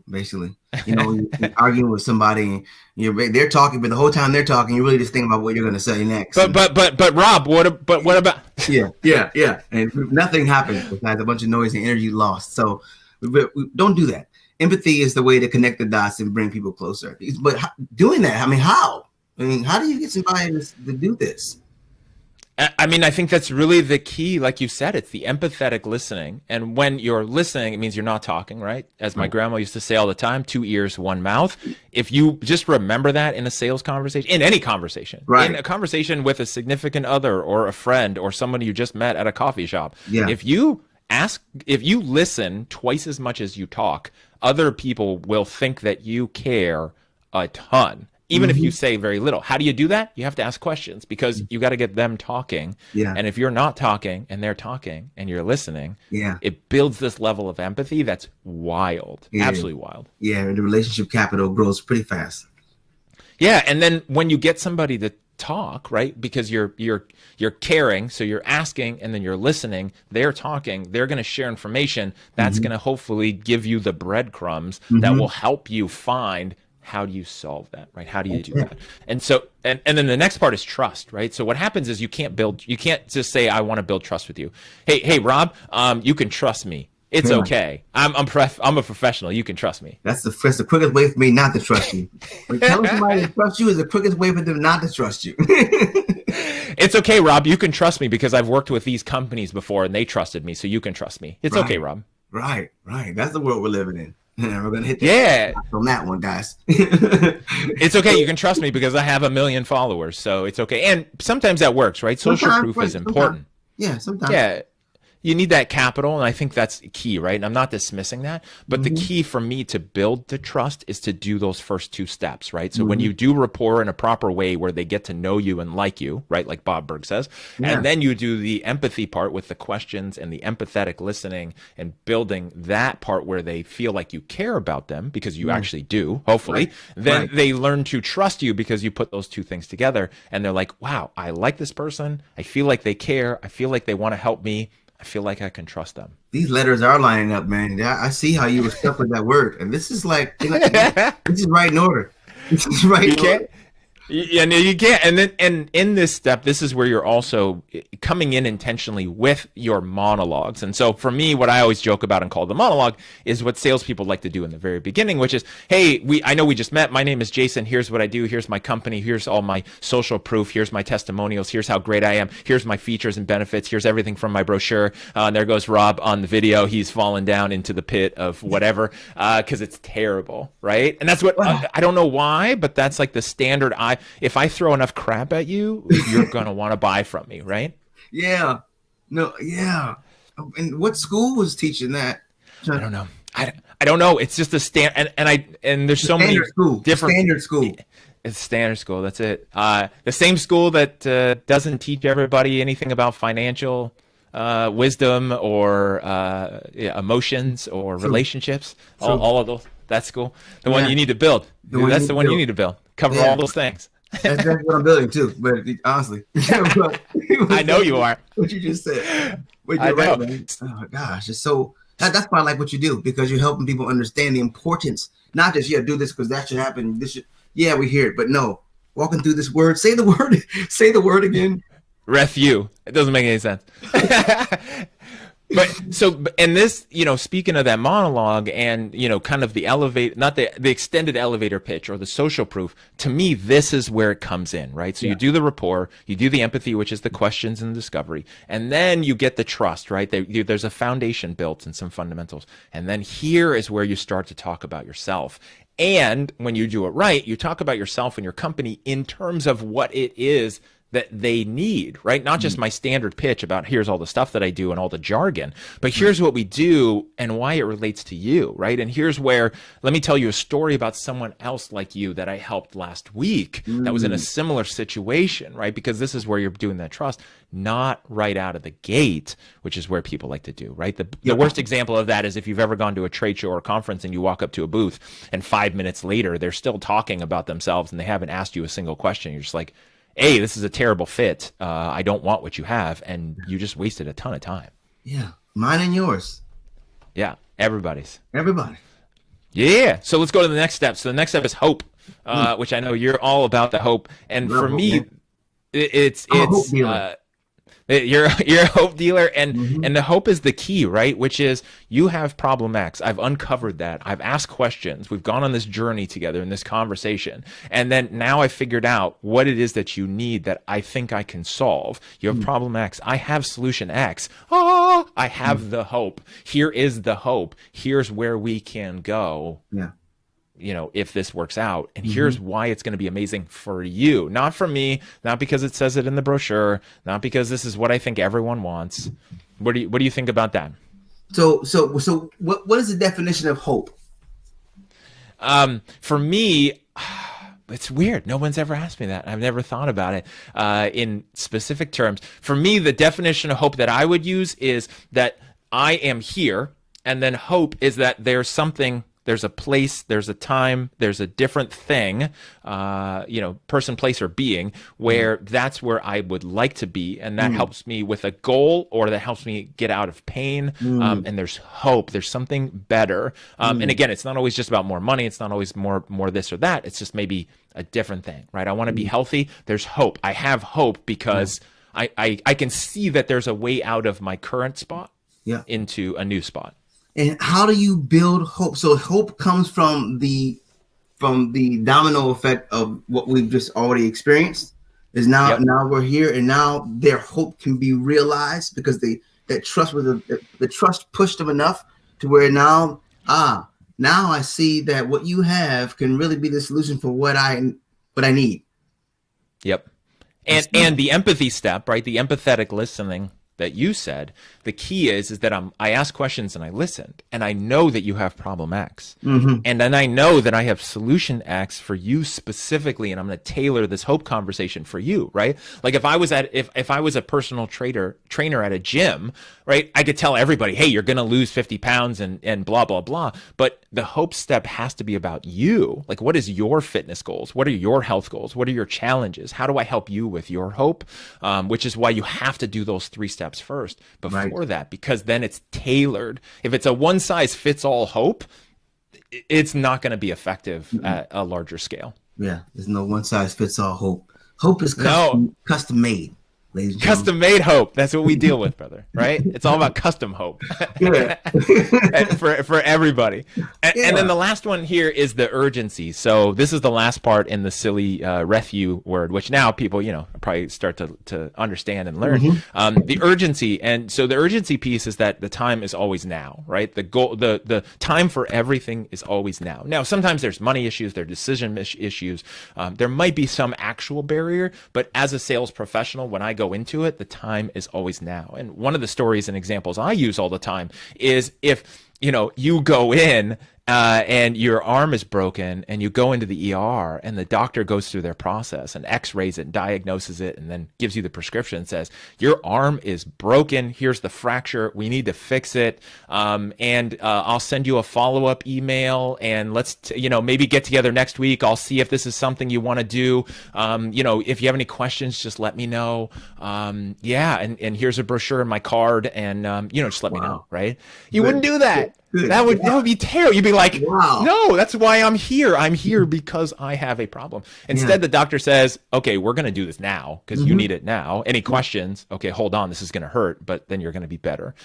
basically. You're arguing with somebody and they're talking, but the whole time they're talking, you're really just thinking about what you're going to say next. But Rob, what about? Yeah. And nothing happens besides a bunch of noise and energy lost. So we don't do that. Empathy is the way to connect the dots and bring people closer. But doing that, how? How do you get somebody to do this? I think that's really the key. Like you said, it's the empathetic listening. And when you're listening, it means you're not talking, right? As my grandma used to say all the time, 2 ears, 1 mouth. If you just remember that in a sales conversation, in any conversation, in a conversation with a significant other or a friend or someone you just met at a coffee shop, if you listen twice as much as you talk, other people will think that you care a ton. Even if you say very little. How do you do that? You have to ask questions, because you got to get them talking. Yeah. And if you're not talking and they're talking and you're listening, it builds this level of empathy that's wild. Absolutely wild. Yeah, the relationship capital grows pretty fast. Yeah, and then when you get somebody to talk, right? Because you're caring, so you're asking and then you're listening, they're talking, they're going to share information that's going to hopefully give you the breadcrumbs that will help you find how do you solve that, right? How do you do that? And so, and then the next part is trust, right? So what happens is you can't just say, I want to build trust with you. Hey, Rob, you can trust me. It's okay. I'm a professional. You can trust me. That's the quickest way for me not to trust you. Like, telling somebody to trust you is the quickest way for them not to trust you. It's okay, Rob. You can trust me because I've worked with these companies before and they trusted me, so you can trust me. It's okay, Rob. Right. That's the world we're living in. And we're gonna hit that on that one, guys. It's okay. You can trust me because I have 1 million followers, so it's okay. And sometimes that works, right? Social proof is important. Sometimes. Yeah. You need that capital, and I think that's key, right? And I'm not dismissing that, but the key for me to build the trust is to do those first 2 steps, right? So when you do rapport in a proper way where they get to know you and like you, right? Like Bob Berg says, and then you do the empathy part with the questions and the empathetic listening and building that part where they feel like you care about them because you actually do, hopefully, then they learn to trust you because you put those 2 things together and they're like, wow, I like this person. I feel like they care. I feel like they want to help me. I feel like I can trust them. These letters are lining up, man. I see how you were stuck with that word. And this is like, this is right in order. This is right in order. Yeah, no, you can't. And then, and in this step, this is where you're also coming in intentionally with your monologues. And so for me, what I always joke about and call the monologue is what salespeople like to do in the very beginning, which is, hey, I know we just met. My name is Jason. Here's what I do. Here's my company. Here's all my social proof. Here's my testimonials. Here's how great I am. Here's my features and benefits. Here's everything from my brochure. And there goes Rob on the video. He's fallen down into the pit of whatever, because it's terrible, right? And that's what, I don't know why, but that's like the standard. If I throw enough crap at you, you're going to want to buy from me, right? Yeah. No, yeah. And what school was teaching that? I don't know. I don't know. It's just a and there's so many different standard school. It's standard school. That's it. The same school that doesn't teach everybody anything about financial wisdom or emotions or relationships. All of those. That school. The one you need to build. That's the one you need to build. Cover all those things. That's what I'm building too. But honestly, I know you are. What you just said. But you're right, man. Oh my gosh, it's so. That's why I like what you do, because you're helping people understand the importance. Not just do this because that should happen. This should. Yeah, we hear it, but no. Walking through this word, say the word. Say the word again. Refu. It doesn't make any sense. But so, and this, speaking of that monologue and, kind of the not the extended elevator pitch or the social proof, to me, this is where it comes in, right? So you do the rapport, you do the empathy, which is the questions and the discovery, and then you get the trust, right? There's a foundation built and some fundamentals. And then here is where you start to talk about yourself. And when you do it right, you talk about yourself and your company in terms of what it is that they need, right? Not just my standard pitch about here's all the stuff that I do and all the jargon, but here's what we do and why it relates to you, right? And here's where, let me tell you a story about someone else like you that I helped last week that was in a similar situation, right? Because this is where you're doing that trust, not right out of the gate, which is where people like to do, right? The worst example of that is if you've ever gone to a trade show or a conference and you walk up to a booth and 5 minutes later, they're still talking about themselves and they haven't asked you a single question. You're just like, hey, this is a terrible fit. I don't want what you have. And you just wasted a ton of time. Yeah. Mine and yours. Yeah. Everybody's. Everybody. Yeah. So let's go to the next step. So the next step is hope, which I know you're all about the hope. And for me, it's you're a hope dealer, and the hope is the key, right? Which is you have problem X. I've uncovered that. I've asked questions. We've gone on this journey together in this conversation. And then now I figured out what it is that you need that I think I can solve. You have problem X. I have solution X. I have the hope. Here is the hope. Here's where we can go. Yeah. If this works out, and here's why it's going to be amazing for you, not for me, not because it says it in the brochure, not because this is what I think everyone wants. What do you think about that? So what is the definition of hope? For me, it's weird. No one's ever asked me that. I've never thought about it in specific terms. For me, the definition of hope that I would use is that I am here, and then hope is that there's there's a place, there's a time, there's a different thing, person, place, or being, where that's where I would like to be. And that helps me with a goal, or that helps me get out of pain. And there's hope. There's something better. And again, it's not always just about more money. It's not always more this or that. It's just maybe a different thing, right? I want to be healthy. There's hope. I have hope because I can see that there's a way out of my current spot into a new spot. And how do you build hope? So hope comes from the domino effect of what we've just already experienced. Is now we're here, and now their hope can be realized because that trust was the trust pushed them enough to where now I see that what you have can really be the solution for what I need. Yep. And the empathy step, right? The empathetic listening that you said, the key is that I ask questions and I listened, and I know that you have problem X. And then I know that I have solution X for you specifically, and I'm going to tailor this hope conversation for you, right? Like if I was a personal trainer at a gym, right, I could tell everybody, hey, you're going to lose 50 pounds and blah, blah, blah. But the hope step has to be about you. Like, what is your fitness goals? What are your health goals? What are your challenges? How do I help you with your hope? Which is why you have to do those 3 steps first before that, because then it's tailored. If it's a one size fits all hope, it's not going to be effective at a larger scale. Yeah, there's no one size fits all hope. Hope is custom made. Custom made hope. That's what we deal with, brother. Right? It's all about custom hope for everybody. And then the last one here is the urgency. So this is the last part in the silly refu word, which now people, probably start to understand and learn. The urgency. And so the urgency piece is that the time is always now, right? The goal, the time for everything is always now. Now, sometimes there's money issues, there are decision issues. There might be some actual barrier, but as a sales professional, when I go into it, the time is always now. And one of the stories and examples I use all the time is if you go in and your arm is broken and you go into the ER and the doctor goes through their process and x-rays it, diagnoses it, and then gives you the prescription and says, your arm is broken. Here's the fracture. We need to fix it. And I'll send you a follow-up email, and let's, maybe get together next week. I'll see if this is something you want to do. If you have any questions, just let me know. And here's a brochure and my card, and, just let me know, right? You wouldn't do that. That would be terrible. You'd be like, no, that's why I'm here. I'm here because I have a problem. Instead, the doctor says, okay, we're going to do this now because you need it now. Any questions? Okay, hold on. This is going to hurt, but then you're going to be better.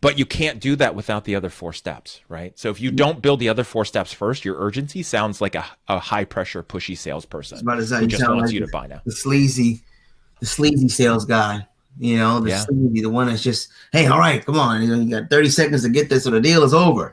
But you can't do that without the other 4 steps, right? So if you don't build the other 4 steps first, your urgency sounds like a high pressure, pushy salesperson who just wants you to buy now. The sleazy sales guy. The one that's just, hey, all right, come on, you got 30 seconds to get this, or the deal is over.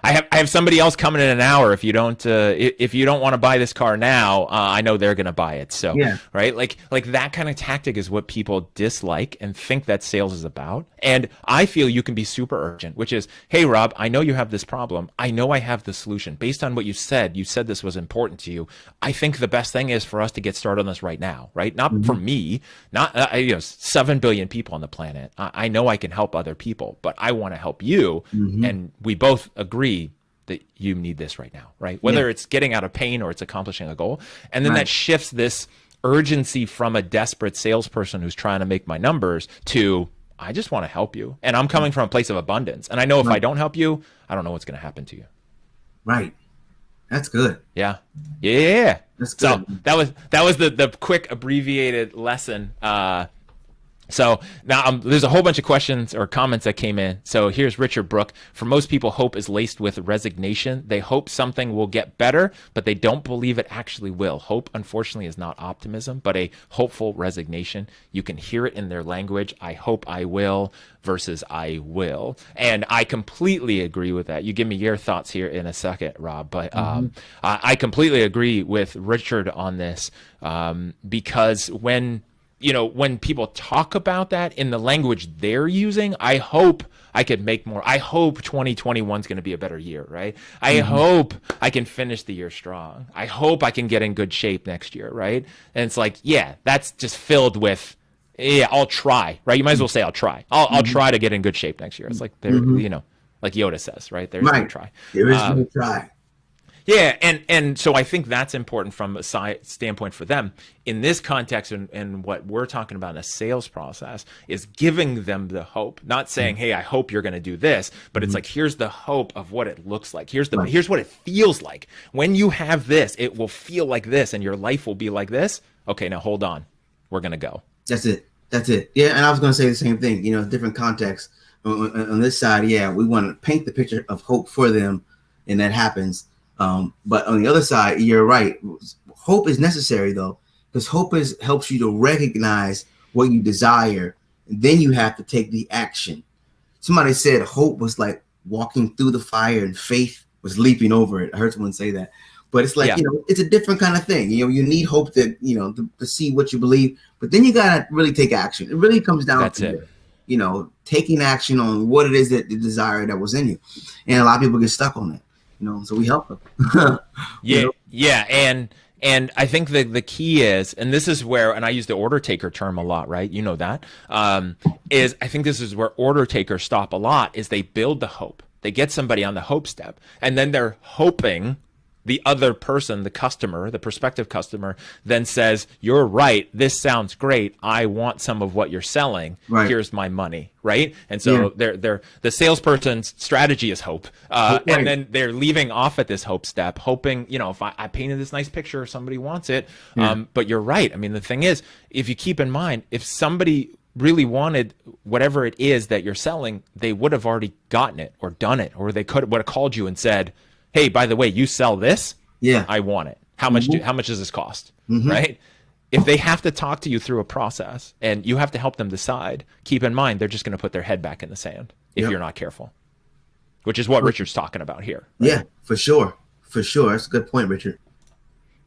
I have somebody else coming in an hour. If you don't want to buy this car now, I know they're going to buy it. So, right. Like that kind of tactic is what people dislike and think that sales is about. And I feel you can be super urgent, which is, hey, Rob, I know you have this problem. I know I have the solution based on what you said this was important to you. I think the best thing is for us to get started on this right now, right? Not for me, not, 7 billion people on the planet. I know I can help other people, but I want to help you. And we both agree that you need this right now, right? Whether it's getting out of pain or it's accomplishing a goal. And then that shifts this urgency from a desperate salesperson who's trying to make my numbers to, I just want to help you. And I'm coming from a place of abundance. And I know if I don't help you, I don't know what's going to happen to you. Right. That's good. Yeah. That's good. So that was the quick abbreviated lesson. So now there's a whole bunch of questions or comments that came in. So here's Richard Brook. For most people, hope is laced with resignation. They hope something will get better, but they don't believe it actually will. Hope, unfortunately, is not optimism, but a hopeful resignation. You can hear it in their language. I hope I will versus I will. And I completely agree with that. You give me your thoughts here in a second, Rob. But I completely agree with Richard on this because when people talk about that in the language they're using, I hope I could make more. I hope 2021 is going to be a better year, right? I hope I can finish the year strong. I hope I can get in good shape next year, right? And it's like, that's just filled with, I'll try, right? You might as well say I'll try. I'll try to get in good shape next year. It's like, like Yoda says, right? There's no Right. try. There is no try. Yeah, and so I think that's important from a standpoint for them in this context, and what we're talking about in a sales process is giving them the hope, not saying, "Hey, I hope you're going to do this," but it's like, here's the hope of what it looks like. Here's what it feels like when you have this. It will feel like this, and your life will be like this. Okay, now hold on, we're going to go. That's it. Yeah, and I was going to say the same thing. Different context. On this side, yeah, we want to paint the picture of hope for them, and that happens. But on the other side, you're right. Hope is necessary though, because hope helps you to recognize what you desire, and then you have to take the action. Somebody said hope was like walking through the fire, and faith was leaping over it. I heard someone say that, but it's like it's a different kind of thing. You need hope that to see what you believe, but then you gotta really take action. It really comes down to taking action on what it is that the desire that was in you, and a lot of people get stuck on that. So we help them. Yeah. And I think the key is, and this is where, and I use the order taker term a lot, right? You know that, is I think this is where order takers stop a lot, is they build the hope. They get somebody on the hope step, and then they're hoping the other person, the customer, the prospective customer, then says, "You're right. This sounds great. I want some of what you're selling. Right. Here's my money." Right. And so the salesperson's strategy is hope. And then they're leaving off at this hope step, hoping, if I painted this nice picture, somebody wants it. But you're right. I mean, the thing is, if you keep in mind, if somebody really wanted whatever it is that you're selling, they would have already gotten it or done it, or they would have called you and said, "Hey, by the way, you sell this? Yeah, I want it. How much does this cost?" Right? If they have to talk to you through a process and you have to help them decide, keep in mind they're just going to put their head back in the sand if you're not careful, which is what Richard's talking about here. Right? Yeah, for sure. That's a good point, Richard.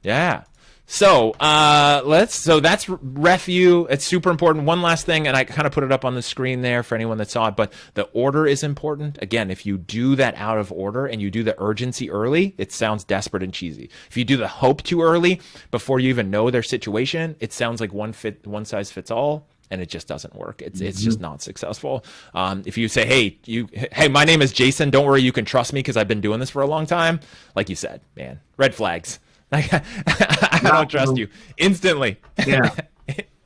Yeah. So so that's review. It's super important. One last thing, and I kind of put it up on the screen there for anyone that saw it, but the order is important. Again, if you do that out of order and you do the urgency early, it sounds desperate and cheesy. If you do the hope too early, before you even know their situation, it sounds like one size fits all. And it just doesn't work. It's just not successful. If you say, hey, my name is Jason. Don't worry, you can trust me because I've been doing this for a long time. Like you said, man, red flags. I don't trust you instantly. Yeah,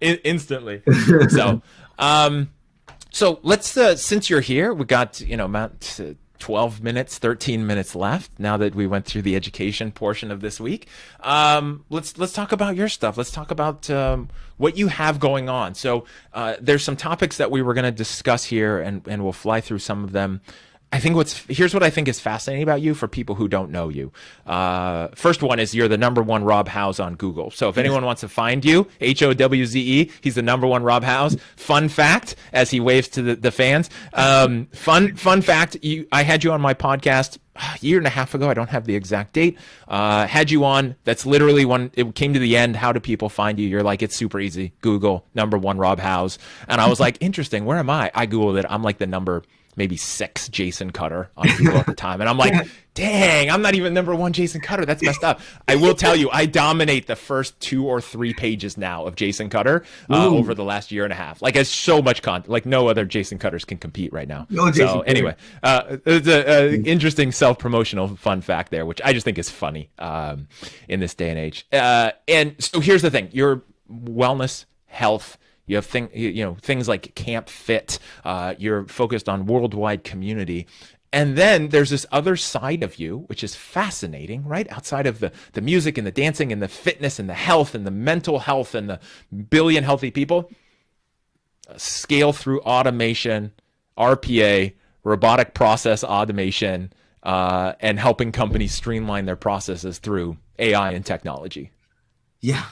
instantly. So let's since you're here, we got about 12 minutes, 13 minutes left. Now that we went through the education portion of this week, let's talk about your stuff. Let's talk about what you have going on. So there's some topics that we were going to discuss here, and we'll fly through some of them. Here's what I think is fascinating about you for people who don't know you. First one is you're the #1 Rob Howze on Google. So if anyone wants to find you, HOWZE, he's the #1 Rob Howze. Fun fact, as he waves to the fans. Fun fact, I had you on my podcast a year and a half ago. I don't have the exact date. Had you on. That's literally when it came to the end. How do people find you? You're like, it's super easy. Google #1 Rob Howze. And I was like, interesting. Where am I? I Googled it. I'm like the maybe 6 Jason Cutter on Google at the time. And I'm like, dang, I'm not even #1 Jason Cutter. That's messed up. I will tell you, I dominate the first 2 or 3 pages now of Jason Cutter over the last year and a half. Like, it's so much content. Like, no other Jason Cutters can compete right now. So anyway, it's an interesting self-promotional fun fact there, which I just think is funny in this day and age. And so here's the thing. Your wellness, health, you have things like Camp Fit. You're focused on worldwide community. And then there's this other side of you, which is fascinating, right? Outside of the music and the dancing and the fitness and the health and the mental health and the billion healthy people. Scale through automation, RPA, robotic process automation, and helping companies streamline their processes through AI and technology. Yeah,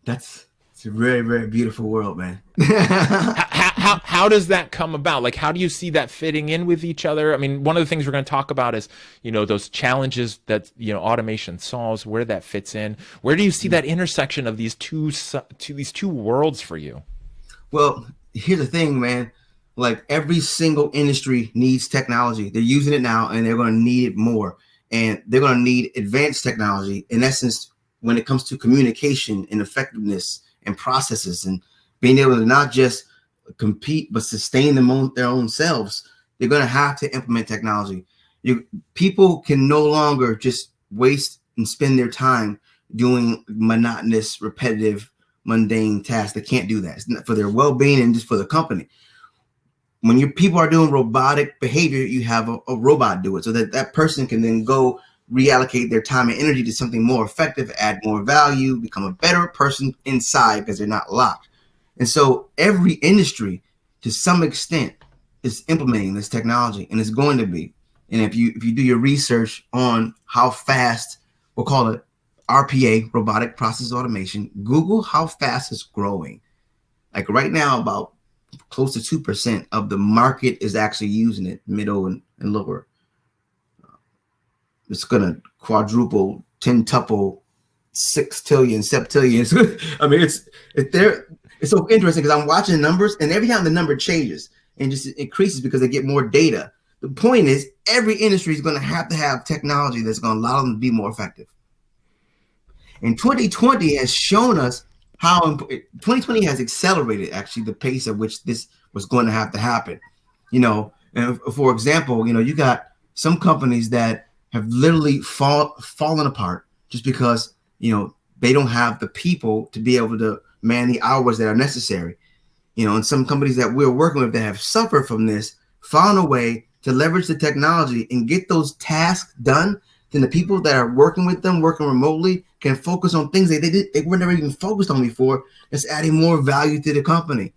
it's a very, very beautiful world, man. How does that come about? Like, how do you see that fitting in with each other? I mean, one of the things we're going to talk about is, those challenges that, automation solves, where that fits in. Where do you see that intersection of these two worlds for you? Well, here's the thing, man. Like, every single industry needs technology. They're using it now, and they're going to need it more. And they're going to need advanced technology. In essence, when it comes to communication and effectiveness and processes and being able to not just compete but sustain their own selves, They're going to have to implement technology. People can no longer just waste and spend their time doing monotonous, repetitive, mundane tasks. They can't do that. It's not for their well-being and just for the company. When your people are doing robotic behavior, you have a robot do it so that person can then go reallocate their time and energy to something more effective, add more value, become a better person inside because they're not locked. And so every industry, to some extent, is implementing this technology, and it's going to be. And if you do your research on how fast, we'll call it RPA, robotic process automation, Google how fast it's growing. Like right now, about close to 2% of the market is actually using it, middle and lower. It's going to quadruple, tentuple, sextillion, septillion. I mean, it's so interesting because I'm watching numbers, and every time the number changes and just increases because they get more data. The point is, every industry is going to have technology that's going to allow them to be more effective. And 2020 has shown us how 2020 has accelerated actually the pace at which this was going to have to happen. And for example, you got some companies that have literally fallen apart just because, they don't have the people to be able to man the hours that are necessary. And some companies that we're working with that have suffered from this found a way to leverage the technology and get those tasks done. Then the people that are working with them, working remotely, can focus on things they were never even focused on before. It's adding more value to the company.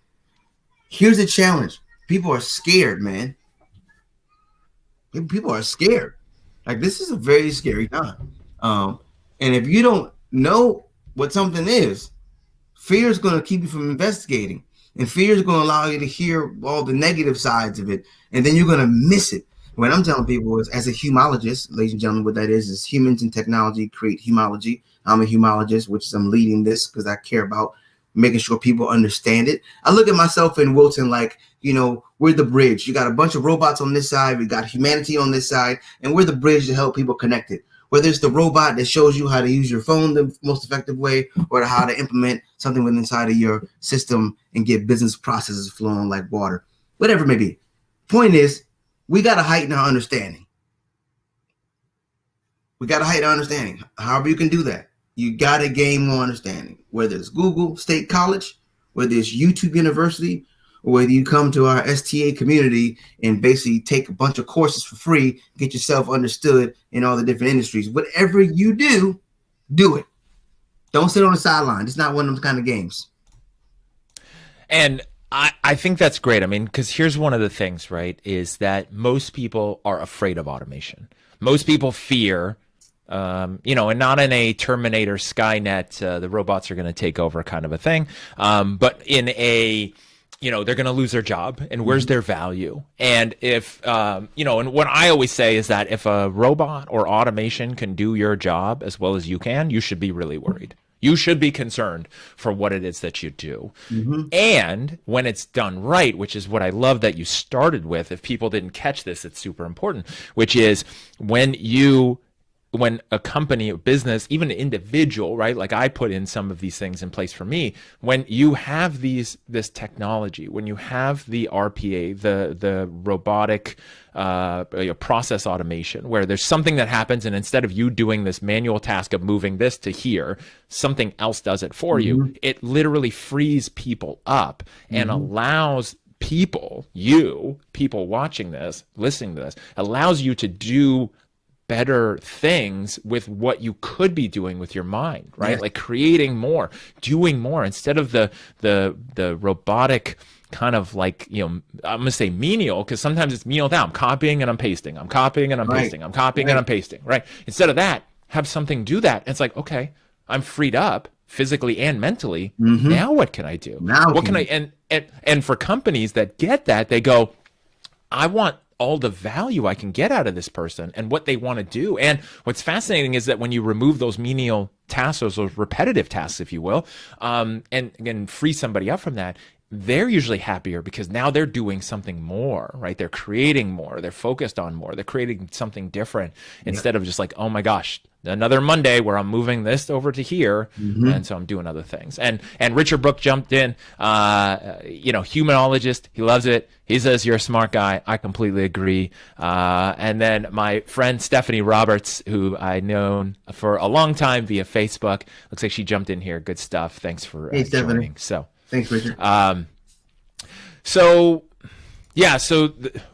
Here's the challenge. People are scared, man. People are scared. Like, this is a very scary time. And if you don't know what something is, fear is going to keep you from investigating. And fear is going to allow you to hear all the negative sides of it. And then you're going to miss it. What I'm telling people is, as a humologist, ladies and gentlemen, what that is humans and technology create humology. I'm a humologist, which is I'm leading this because I care about making sure people understand it. I look at myself in Wilton like, we're the bridge. You got a bunch of robots on this side. We got humanity on this side. And we're the bridge to help people connect it. Whether it's the robot that shows you how to use your phone the most effective way, or how to implement something within inside of your system and get business processes flowing like water, whatever it may be. Point is, we got to heighten our understanding. However you can do that, you got to gain more understanding. Whether it's Google State College, whether it's YouTube University, or whether you come to our STA community and basically take a bunch of courses for free, get yourself understood in all the different industries. Whatever you do, do it. Don't sit on the sideline. It's not one of those kind of games. And I think that's great. I mean, because here's one of the things, right, is that most people are afraid of automation. Most people fear, and not in a Terminator Skynet, the robots are going to take over kind of a thing, but in a, they're going to lose their job, and where's their value? And if, and what I always say is that if a robot or automation can do your job as well as you can, you should be really worried. You should be concerned for what it is that you do. Mm-hmm. And when it's done right, which is what I love that you started with, if people didn't catch this, it's super important, which is when a company, a business, even an individual, right? Like I put in some of these things in place for me. When you have this technology, when you have the RPA, the robotic process automation, where there's something that happens, and instead of you doing this manual task of moving this to here, something else does it for you. It literally frees people up and allows people watching this, listening to this, allows you to do better things with what you could be doing with your mind, right? Like creating more, doing more, instead of the robotic kind of like, I'm going to say menial, because sometimes it's menial down. I'm copying and I'm pasting. I'm copying and I'm pasting. I'm copying and I'm pasting, right? Instead of that, have something do that. And it's like, okay, I'm freed up physically and mentally. Now what can I do? What can I, and for companies that get that, they go, I want all the value I can get out of this person and what they want to do. And what's fascinating is that when you remove those menial tasks, those repetitive tasks, if you will, and free somebody up from that, they're usually happier because now they're doing something more, right? They're creating more, they're focused on more, they're creating something different instead of just like, oh my gosh, another Monday where I'm moving this over to here, and so I'm doing other things. And Richard Brooke jumped in, humanologist. He loves it. He says you're a smart guy. I completely agree. And then my friend Stephanie Roberts, who I've known for a long time via Facebook, looks like she jumped in here. Good stuff. Thanks for joining. So thanks, Richard.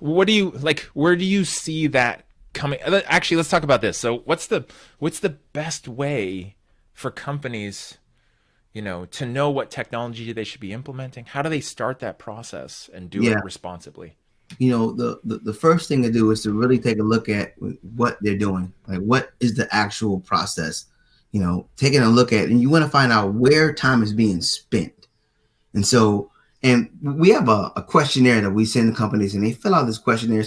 What do you like? Where do you see that coming? Actually, let's talk about this. So what's the best way for companies, to know what technology they should be implementing? How do they start that process and do it responsibly? The first thing to do is to really take a look at what they're doing. Like, what is the actual process? Taking a look at, and you want to find out where time is being spent. And we have a questionnaire that we send to companies, and they fill out this questionnaire.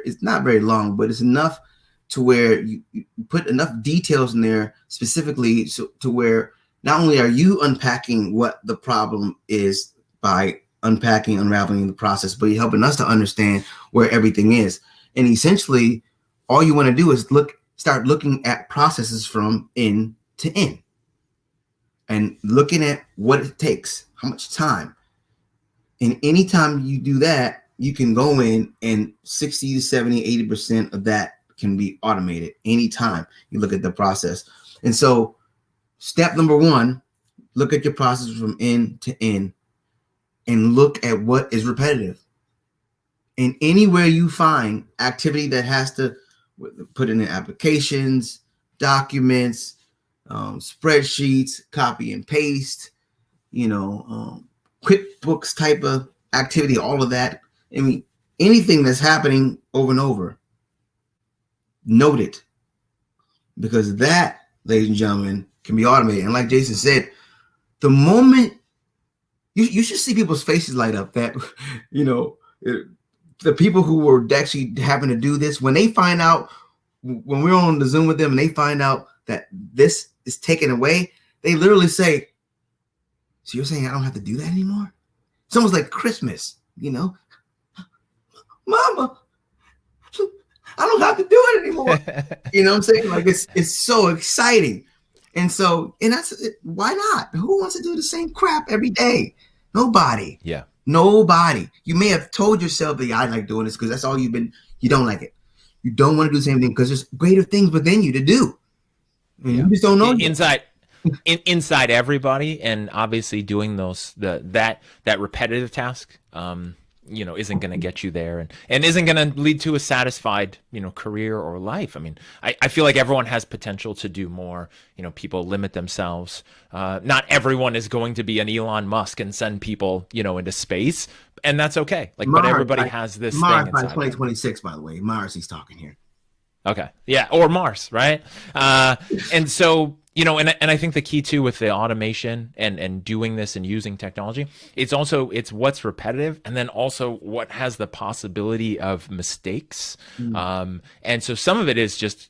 It's not very long, but it's enough to where you put enough details in there specifically to where not only are you unpacking what the problem is by unraveling the process, but you're helping us to understand where everything is. And essentially, all you want to do is start looking at processes from end to end and looking at what it takes, how much time. And anytime you do that, you can go in and 60 to 70, 80% of that can be automated anytime you look at the process. And so step number one, look at your process from end to end and look at what is repetitive. And anywhere you find activity that has to put in applications, documents, spreadsheets, copy and paste, QuickBooks type of activity, all of that. I mean, anything that's happening over and over, note it, because that, ladies and gentlemen, can be automated. And like Jason said, the moment you should see people's faces light up that, the people who were actually having to do this, when they find out, when we're on the Zoom with them and they find out that this is taken away, they literally say, so you're saying I don't have to do that anymore? It's almost like Christmas, Mama, I don't have to do it anymore. You know what I'm saying? Like, it's so exciting. And that's why not? Who wants to do the same crap every day? Nobody. Yeah. Nobody. You may have told yourself that I like doing this because that's all you don't like it. You don't want to do the same thing because there's greater things within you to do. And you just don't know. Inside everybody, and obviously doing that repetitive task, isn't going to get you there, and isn't going to lead to a satisfied, career or life. I mean, I feel like everyone has potential to do more. People limit themselves. Not everyone is going to be an Elon Musk and send people, into space, and that's okay. But everybody has this Mars thing by inside 2026, by the way. Mars, he's talking here. Okay. Yeah. Or Mars. Right. And so, and I think the key too with the automation and doing this and using technology, it's what's repetitive, and then also what has the possibility of mistakes. And so some of it is just,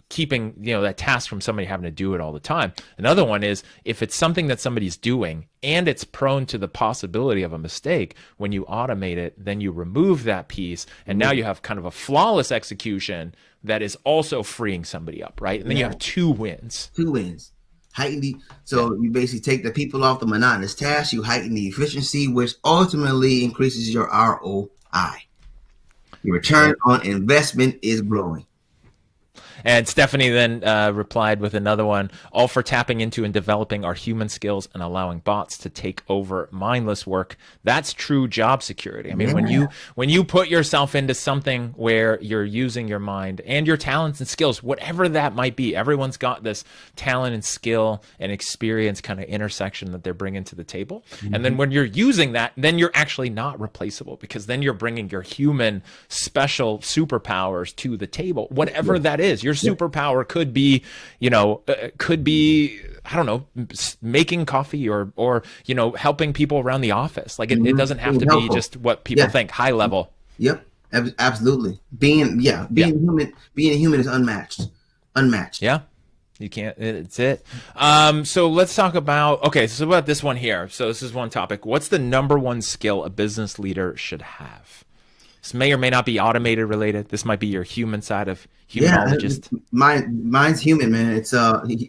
keeping, that task from somebody having to do it all the time. Another one is if it's something that somebody's doing and it's prone to the possibility of a mistake, when you automate it, then you remove that piece, and now you have kind of a flawless execution that is also freeing somebody up, right? And then you have two wins. You basically take the people off the monotonous task, you heighten the efficiency, which ultimately increases your ROI. Your return on investment is growing. And Stephanie then replied with another one, all for tapping into and developing our human skills and allowing bots to take over mindless work. That's true job security. I mean, when you put yourself into something where you're using your mind and your talents and skills, whatever that might be, everyone's got this talent and skill and experience kind of intersection that they're bringing to the table. And then when you're using that, then you're actually not replaceable, because then you're bringing your human special superpowers to the table, whatever that is. Your superpower could be, I don't know, making coffee or helping people around the office. Like it doesn't have to be just what people think, high level. Yep, absolutely. Being human is unmatched. Yeah, you can't. It's it. So let's talk about this one here. So this is one topic. What's the number one skill a business leader should have? This may or may not be automated related. This might be your human side of Yeah, humanologist. mine's human, man. It's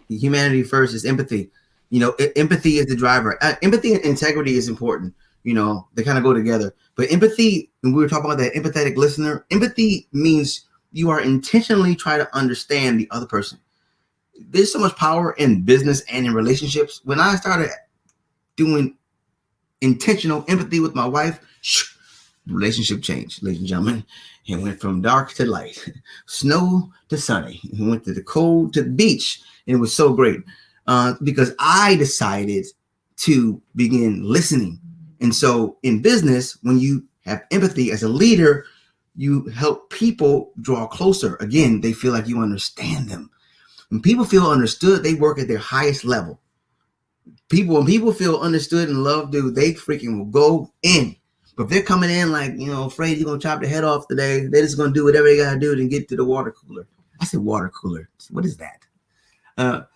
humanity first. Is empathy. Empathy is the driver. Empathy and integrity is important. They kind of go together. But empathy, and we were talking about that empathetic listener. Empathy means you are intentionally trying to understand the other person. There's so much power in business and in relationships. When I started doing intentional empathy with my wife, relationship changed, ladies and gentlemen. It went from dark to light, snow to sunny. It went to the cold to the beach. And it was so great because I decided to begin listening. And so in business, when you have empathy as a leader, you help people draw closer. Again, they feel like you understand them. When people feel understood, they work at their highest level. When people feel understood and loved, dude, they freaking will go in. But if they're coming in like, afraid you're going to chop their head off today, they're just going to do whatever they got to do to get to the water cooler. I said water cooler. What is that?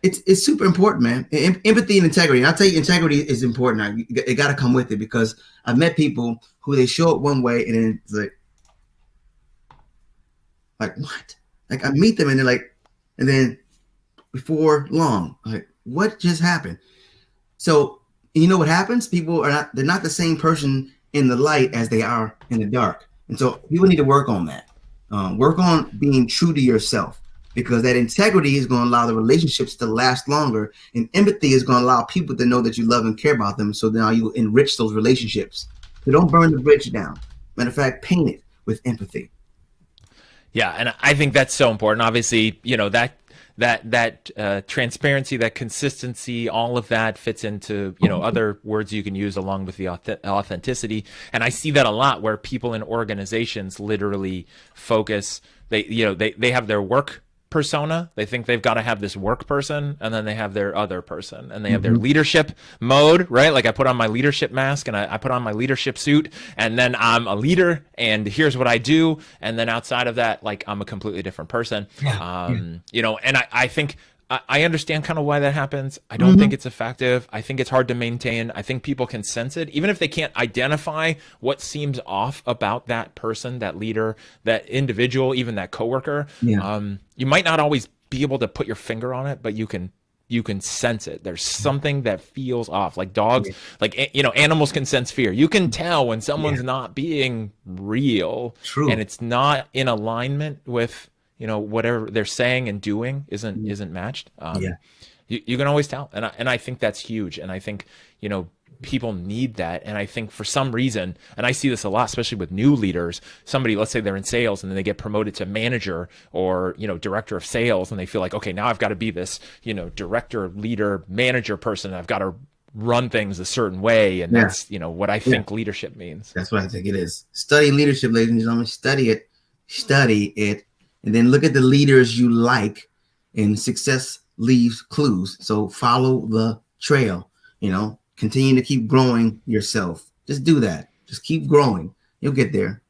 It's super important, man. Empathy and integrity. And I'll tell you, integrity is important. It got to come with it because I've met people who they show up one way and then it's like what? Like I meet them and they're like, and then before long, like what just happened? So you know what happens? They're not the same person in the light as they are in the dark. And so people need to work on that. Work on being true to yourself because that integrity is going to allow the relationships to last longer. And empathy is going to allow people to know that you love and care about them. So now you enrich those relationships. So don't burn the bridge down. Matter of fact, paint it with empathy. Yeah. And I think that's so important. Obviously, that transparency, that consistency, all of that fits into, other words you can use along with the authenticity. And I see that a lot where people in organizations literally focus, they have their work persona. They think they've got to have this work person, and then they have their other person, and they have their leadership mode, right? Like I put on my leadership mask and I put on my leadership suit, and then I'm a leader, and here's what I do. And then outside of that, like I'm a completely different person. And I think I understand kind of why that happens. I don't think it's effective. I think it's hard to maintain. I think people can sense it, even if they can't identify what seems off about that person, that leader, that individual, even that coworker. You might not always be able to put your finger on it, but you can sense it. There's something that feels off. Like dogs, animals can sense fear. You can tell when someone's not being real. True. And it's not in alignment with whatever they're saying and doing isn't matched. You can always tell. And I think that's huge. And I think, people need that. And I think for some reason, and I see this a lot, especially with new leaders, somebody, let's say they're in sales and then they get promoted to manager or, director of sales. And they feel like, okay, now I've got to be this, director, leader, manager person. I've got to run things a certain way. And that's, what I think leadership means. That's what I think it is. Study leadership, ladies and gentlemen. Study it. And then look at the leaders you like, and success leaves clues. So follow the trail, continue to keep growing yourself. Just do that. Just keep growing. You'll get there.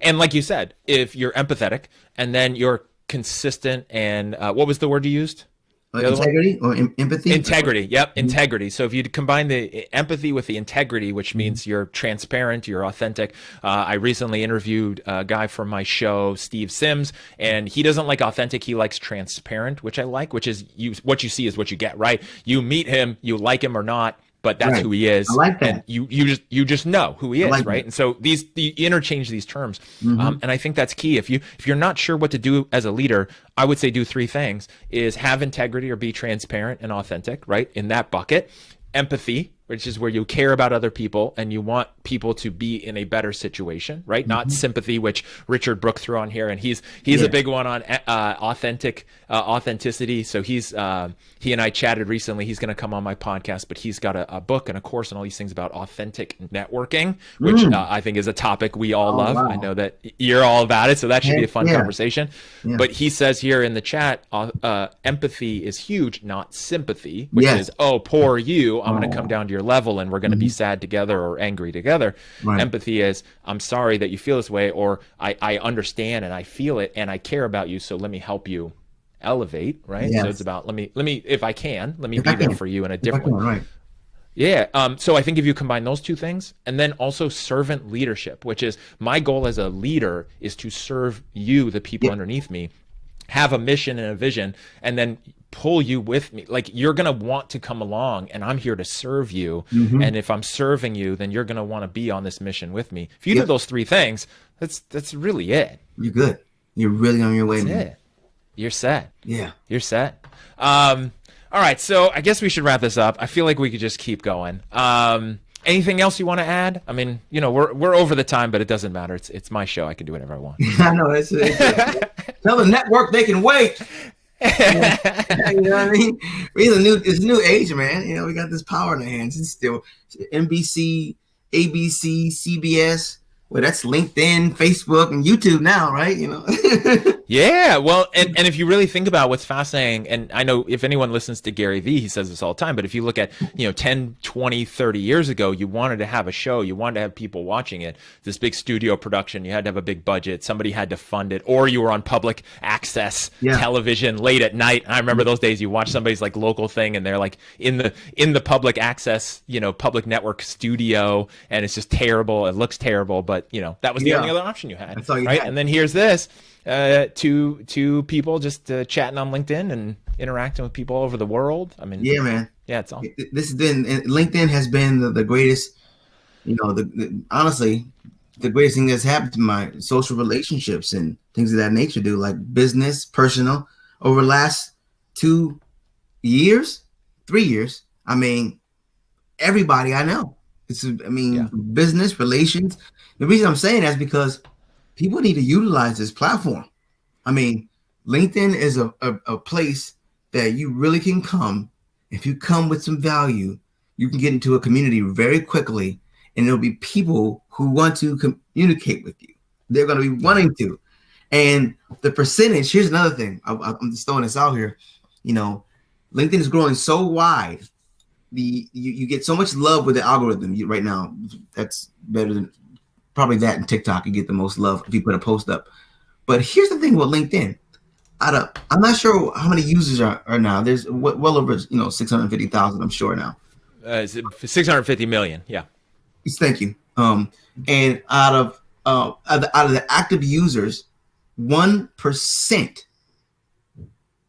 And like you said, if you're empathetic and then you're consistent and what was the word you used? Integrity or empathy? Integrity. Yep. Integrity. So if you combine the empathy with the integrity, which means you're transparent, you're authentic. I recently interviewed a guy from my show, Steve Sims, and he doesn't like authentic. He likes transparent, which I like, which is what you see is what you get, right? You meet him, you like him or not, but that's who he is. I like that. And you just know who he is, right? That. And so you interchange these terms. And I think that's key. If you're not sure what to do as a leader, I would say do three things: is have integrity or be transparent and authentic, right? In that bucket. Empathy, which is where you care about other people and you want people to be in a better situation, right? Not sympathy, which Richard Brooke threw on here, and he's a big one on authenticity. So he and I chatted recently. He's going to come on my podcast, but he's got a book and a course and all these things about authentic networking, which I think is a topic we all love. Wow. I know that you're all about it, so that should be a fun conversation. But he says here in the chat, empathy is huge, not sympathy, which is, oh, poor you. I'm going to come down to your level and we're going to be sad together or angry together. Right. Empathy is, I'm sorry that you feel this way, or I understand and I feel it and I care about you, so let me help you elevate, right? So it's about let me if I can, let me be there for you in a different way. Right. Yeah. So I think if you combine those two things, and then also servant leadership, which is my goal as a leader is to serve you, the people Yeah. underneath me, have a mission and a vision, and then pull you with me. Like you're going to want to come along, and I'm here to serve you. Mm-hmm. And if I'm serving you, then you're going to want to be on this mission with me. If you do Yep. those three things, that's really it. You're good. You're really on your way, That's man. it. You're set. Yeah. You're set. All right, so I guess we should wrap this up. I feel like we could just keep going. Anything else you want to add? I mean, you know, we're over the time, but it doesn't matter. It's my show. I can do whatever I want. I know. Tell the network they can wait. Yeah. You know what I mean? It's a new age, man. You know, we got this power in our hands. It's still NBC, ABC, CBS. Well, that's LinkedIn, Facebook, and YouTube now, right? You know. Yeah, well, and if you really think about what's fascinating, and I know if anyone listens to Gary Vee, he says this all the time, but if you look at, 10, 20, 30 years ago, you wanted to have a show, you wanted to have people watching it, this big studio production, you had to have a big budget, somebody had to fund it, or you were on public access television late at night. I remember those days you watch somebody's like local thing and they're like in the public access, public network studio, and it's just terrible, it looks terrible, but that was the only other option you had. That's all you right? had. And then here's this. Two people just chatting on LinkedIn and interacting with people all over the world. I mean, yeah, man. Yeah, it's all. This has been LinkedIn has been the greatest. Honestly, the greatest thing that's happened to my social relationships and things of that nature. Do like business, personal, over the last 2 years, 3 years. I mean, everybody I know. Business relations. The reason I'm saying that is because people need to utilize this platform. I mean, LinkedIn is a place that you really can come. If you come with some value, you can get into a community very quickly, and there'll be people who want to communicate with you. They're going to be wanting to. And the percentage, here's another thing. I'm just throwing this out here. LinkedIn is growing so wide. You get so much love with the algorithm right now. That's better than probably that and TikTok. You get the most love if you put a post up. But here's the thing with LinkedIn. I'm not sure how many users are now. There's well over 650,000. I'm sure now. 650 million. Yeah. Thank you. And out of the active users, 1%.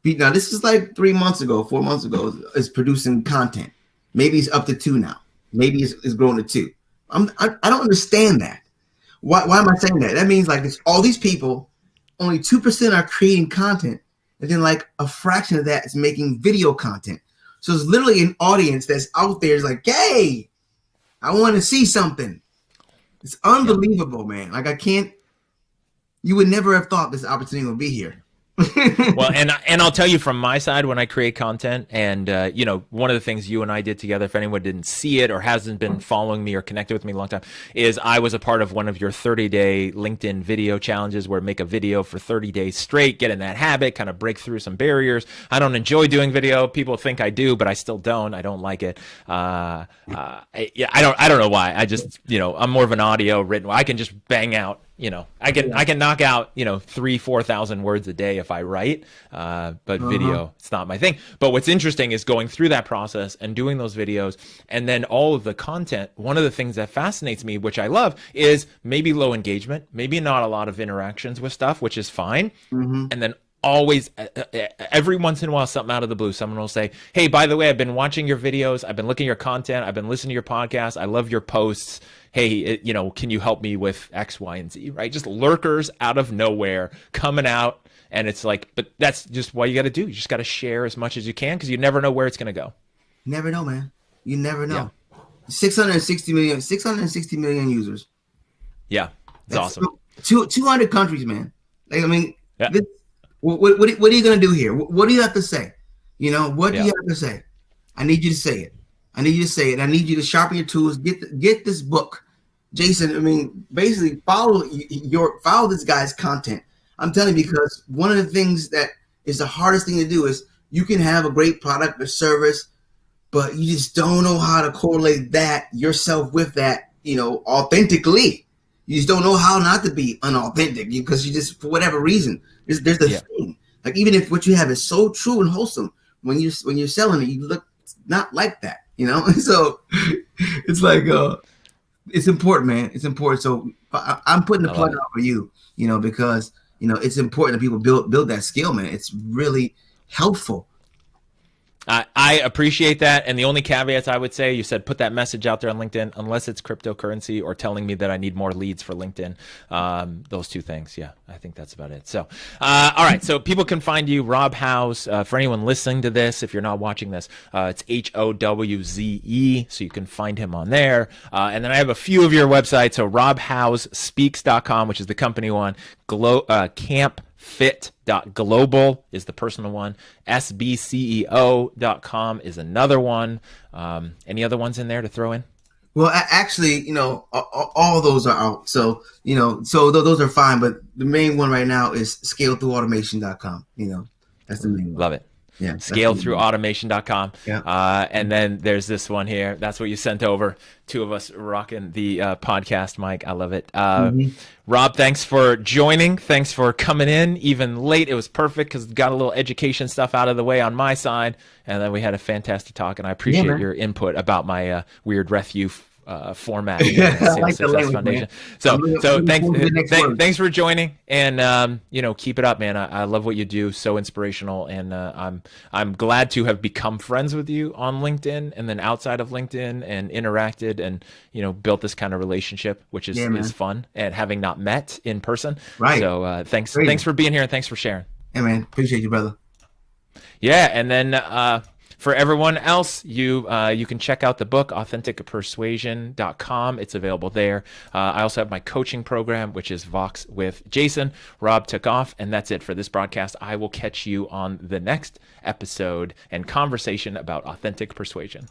Now this is like 3 months ago, 4 months ago, is producing content. Maybe it's up to 2 now. Maybe it's grown to 2. I don't understand that. Why am I saying that? That means like it's all these people, only 2% are creating content, and then like a fraction of that is making video content. So it's literally an audience that's out there is like, hey, I want to see something. It's unbelievable, man. Like you would never have thought this opportunity would be here. Well, and I'll tell you from my side, when I create content, and one of the things you and I did together, if anyone didn't see it or hasn't been following me or connected with me a long time, is I was a part of one of your 30-day LinkedIn video challenges, where make a video for 30 days straight, get in that habit, kind of break through some barriers. I don't enjoy doing video. People think I do, but I still don't. I don't like it. I don't know why. I just I'm more of an audio written. I can just bang out. I can knock out 3,000-4,000 words a day if I write, but video, it's not my thing. But what's interesting is going through that process and doing those videos, and then all of the content. One of the things that fascinates me, which I love, is maybe low engagement, maybe not a lot of interactions with stuff, which is fine. And then always, every once in a while, something out of the blue, someone will say, hey, by the way, I've been watching your videos, I've been looking at your content, I've been listening to your podcast, I love your posts. Hey, can you help me with X, Y, and Z, right? Just lurkers out of nowhere coming out. And it's like, but that's just what you got to do. You just got to share as much as you can, because you never know where it's going to go. Never know, man. You never know. Yeah. 660 million users. Yeah, that's awesome. 200 countries, man. Like, I mean, what are you going to do here? What do you have to say? What do you have to say? I need you to say it. I need you to say it. I need you to sharpen your tools. Get this book. Jason, I mean, basically follow this guy's content. I'm telling you, because one of the things that is the hardest thing to do is you can have a great product or service, but you just don't know how to correlate that yourself with that, authentically. You just don't know how not to be unauthentic, because you just, for whatever reason, there's the thing. Like, even if what you have is so true and wholesome, when you're selling it, you look not like that. you know. So it's like it's important, man. It's important. So I'm putting the I love plug it. out for you, you know, because you know it's important that people build that skill, man. It's really helpful. I appreciate that. And the only caveats I would say, you said put that message out there on LinkedIn, unless it's cryptocurrency or telling me that I need more leads for LinkedIn. Those two things. Yeah, I think that's about it. So, all right. So people can find you, Rob Howze. For anyone listening to this, if you're not watching this, it's HOWZE. So you can find him on there. And then I have a few of your websites. So robhowzespeaks.com, which is the company one, campfit.global is the personal one. sbceo.com is another one. Any other ones in there to throw in? Well, actually, you know, all those are out. So, you know, so those are fine. But the main one right now is scalethroughautomation.com. You know, that's the main one. Love it. Yeah. Scalethroughautomation.com. Yeah. And then there's this one here. That's what you sent over. Two of us rocking the podcast, Mike. I love it. Rob, thanks for joining. Thanks for coming in even late. It was perfect because got a little education stuff out of the way on my side. And then we had a fantastic talk. And I appreciate your input about my weird refu format. I like the Success language, Foundation. man. So thanks for joining, and you know, keep it up, man. I love what you do. So inspirational, and I'm glad to have become friends with you on LinkedIn, and then outside of LinkedIn, and interacted, and you know, built this kind of relationship, which is fun, and having not met in person. Right. So thanks for being here, and thanks for sharing. Hey, man, appreciate you, brother. Yeah, and then for everyone else, you can check out the book, AuthenticPersuasion.com. It's available there. I also have my coaching program, which is Vox with Jason. Rob took off, and that's it for this broadcast. I will catch you on the next episode and conversation about authentic persuasion.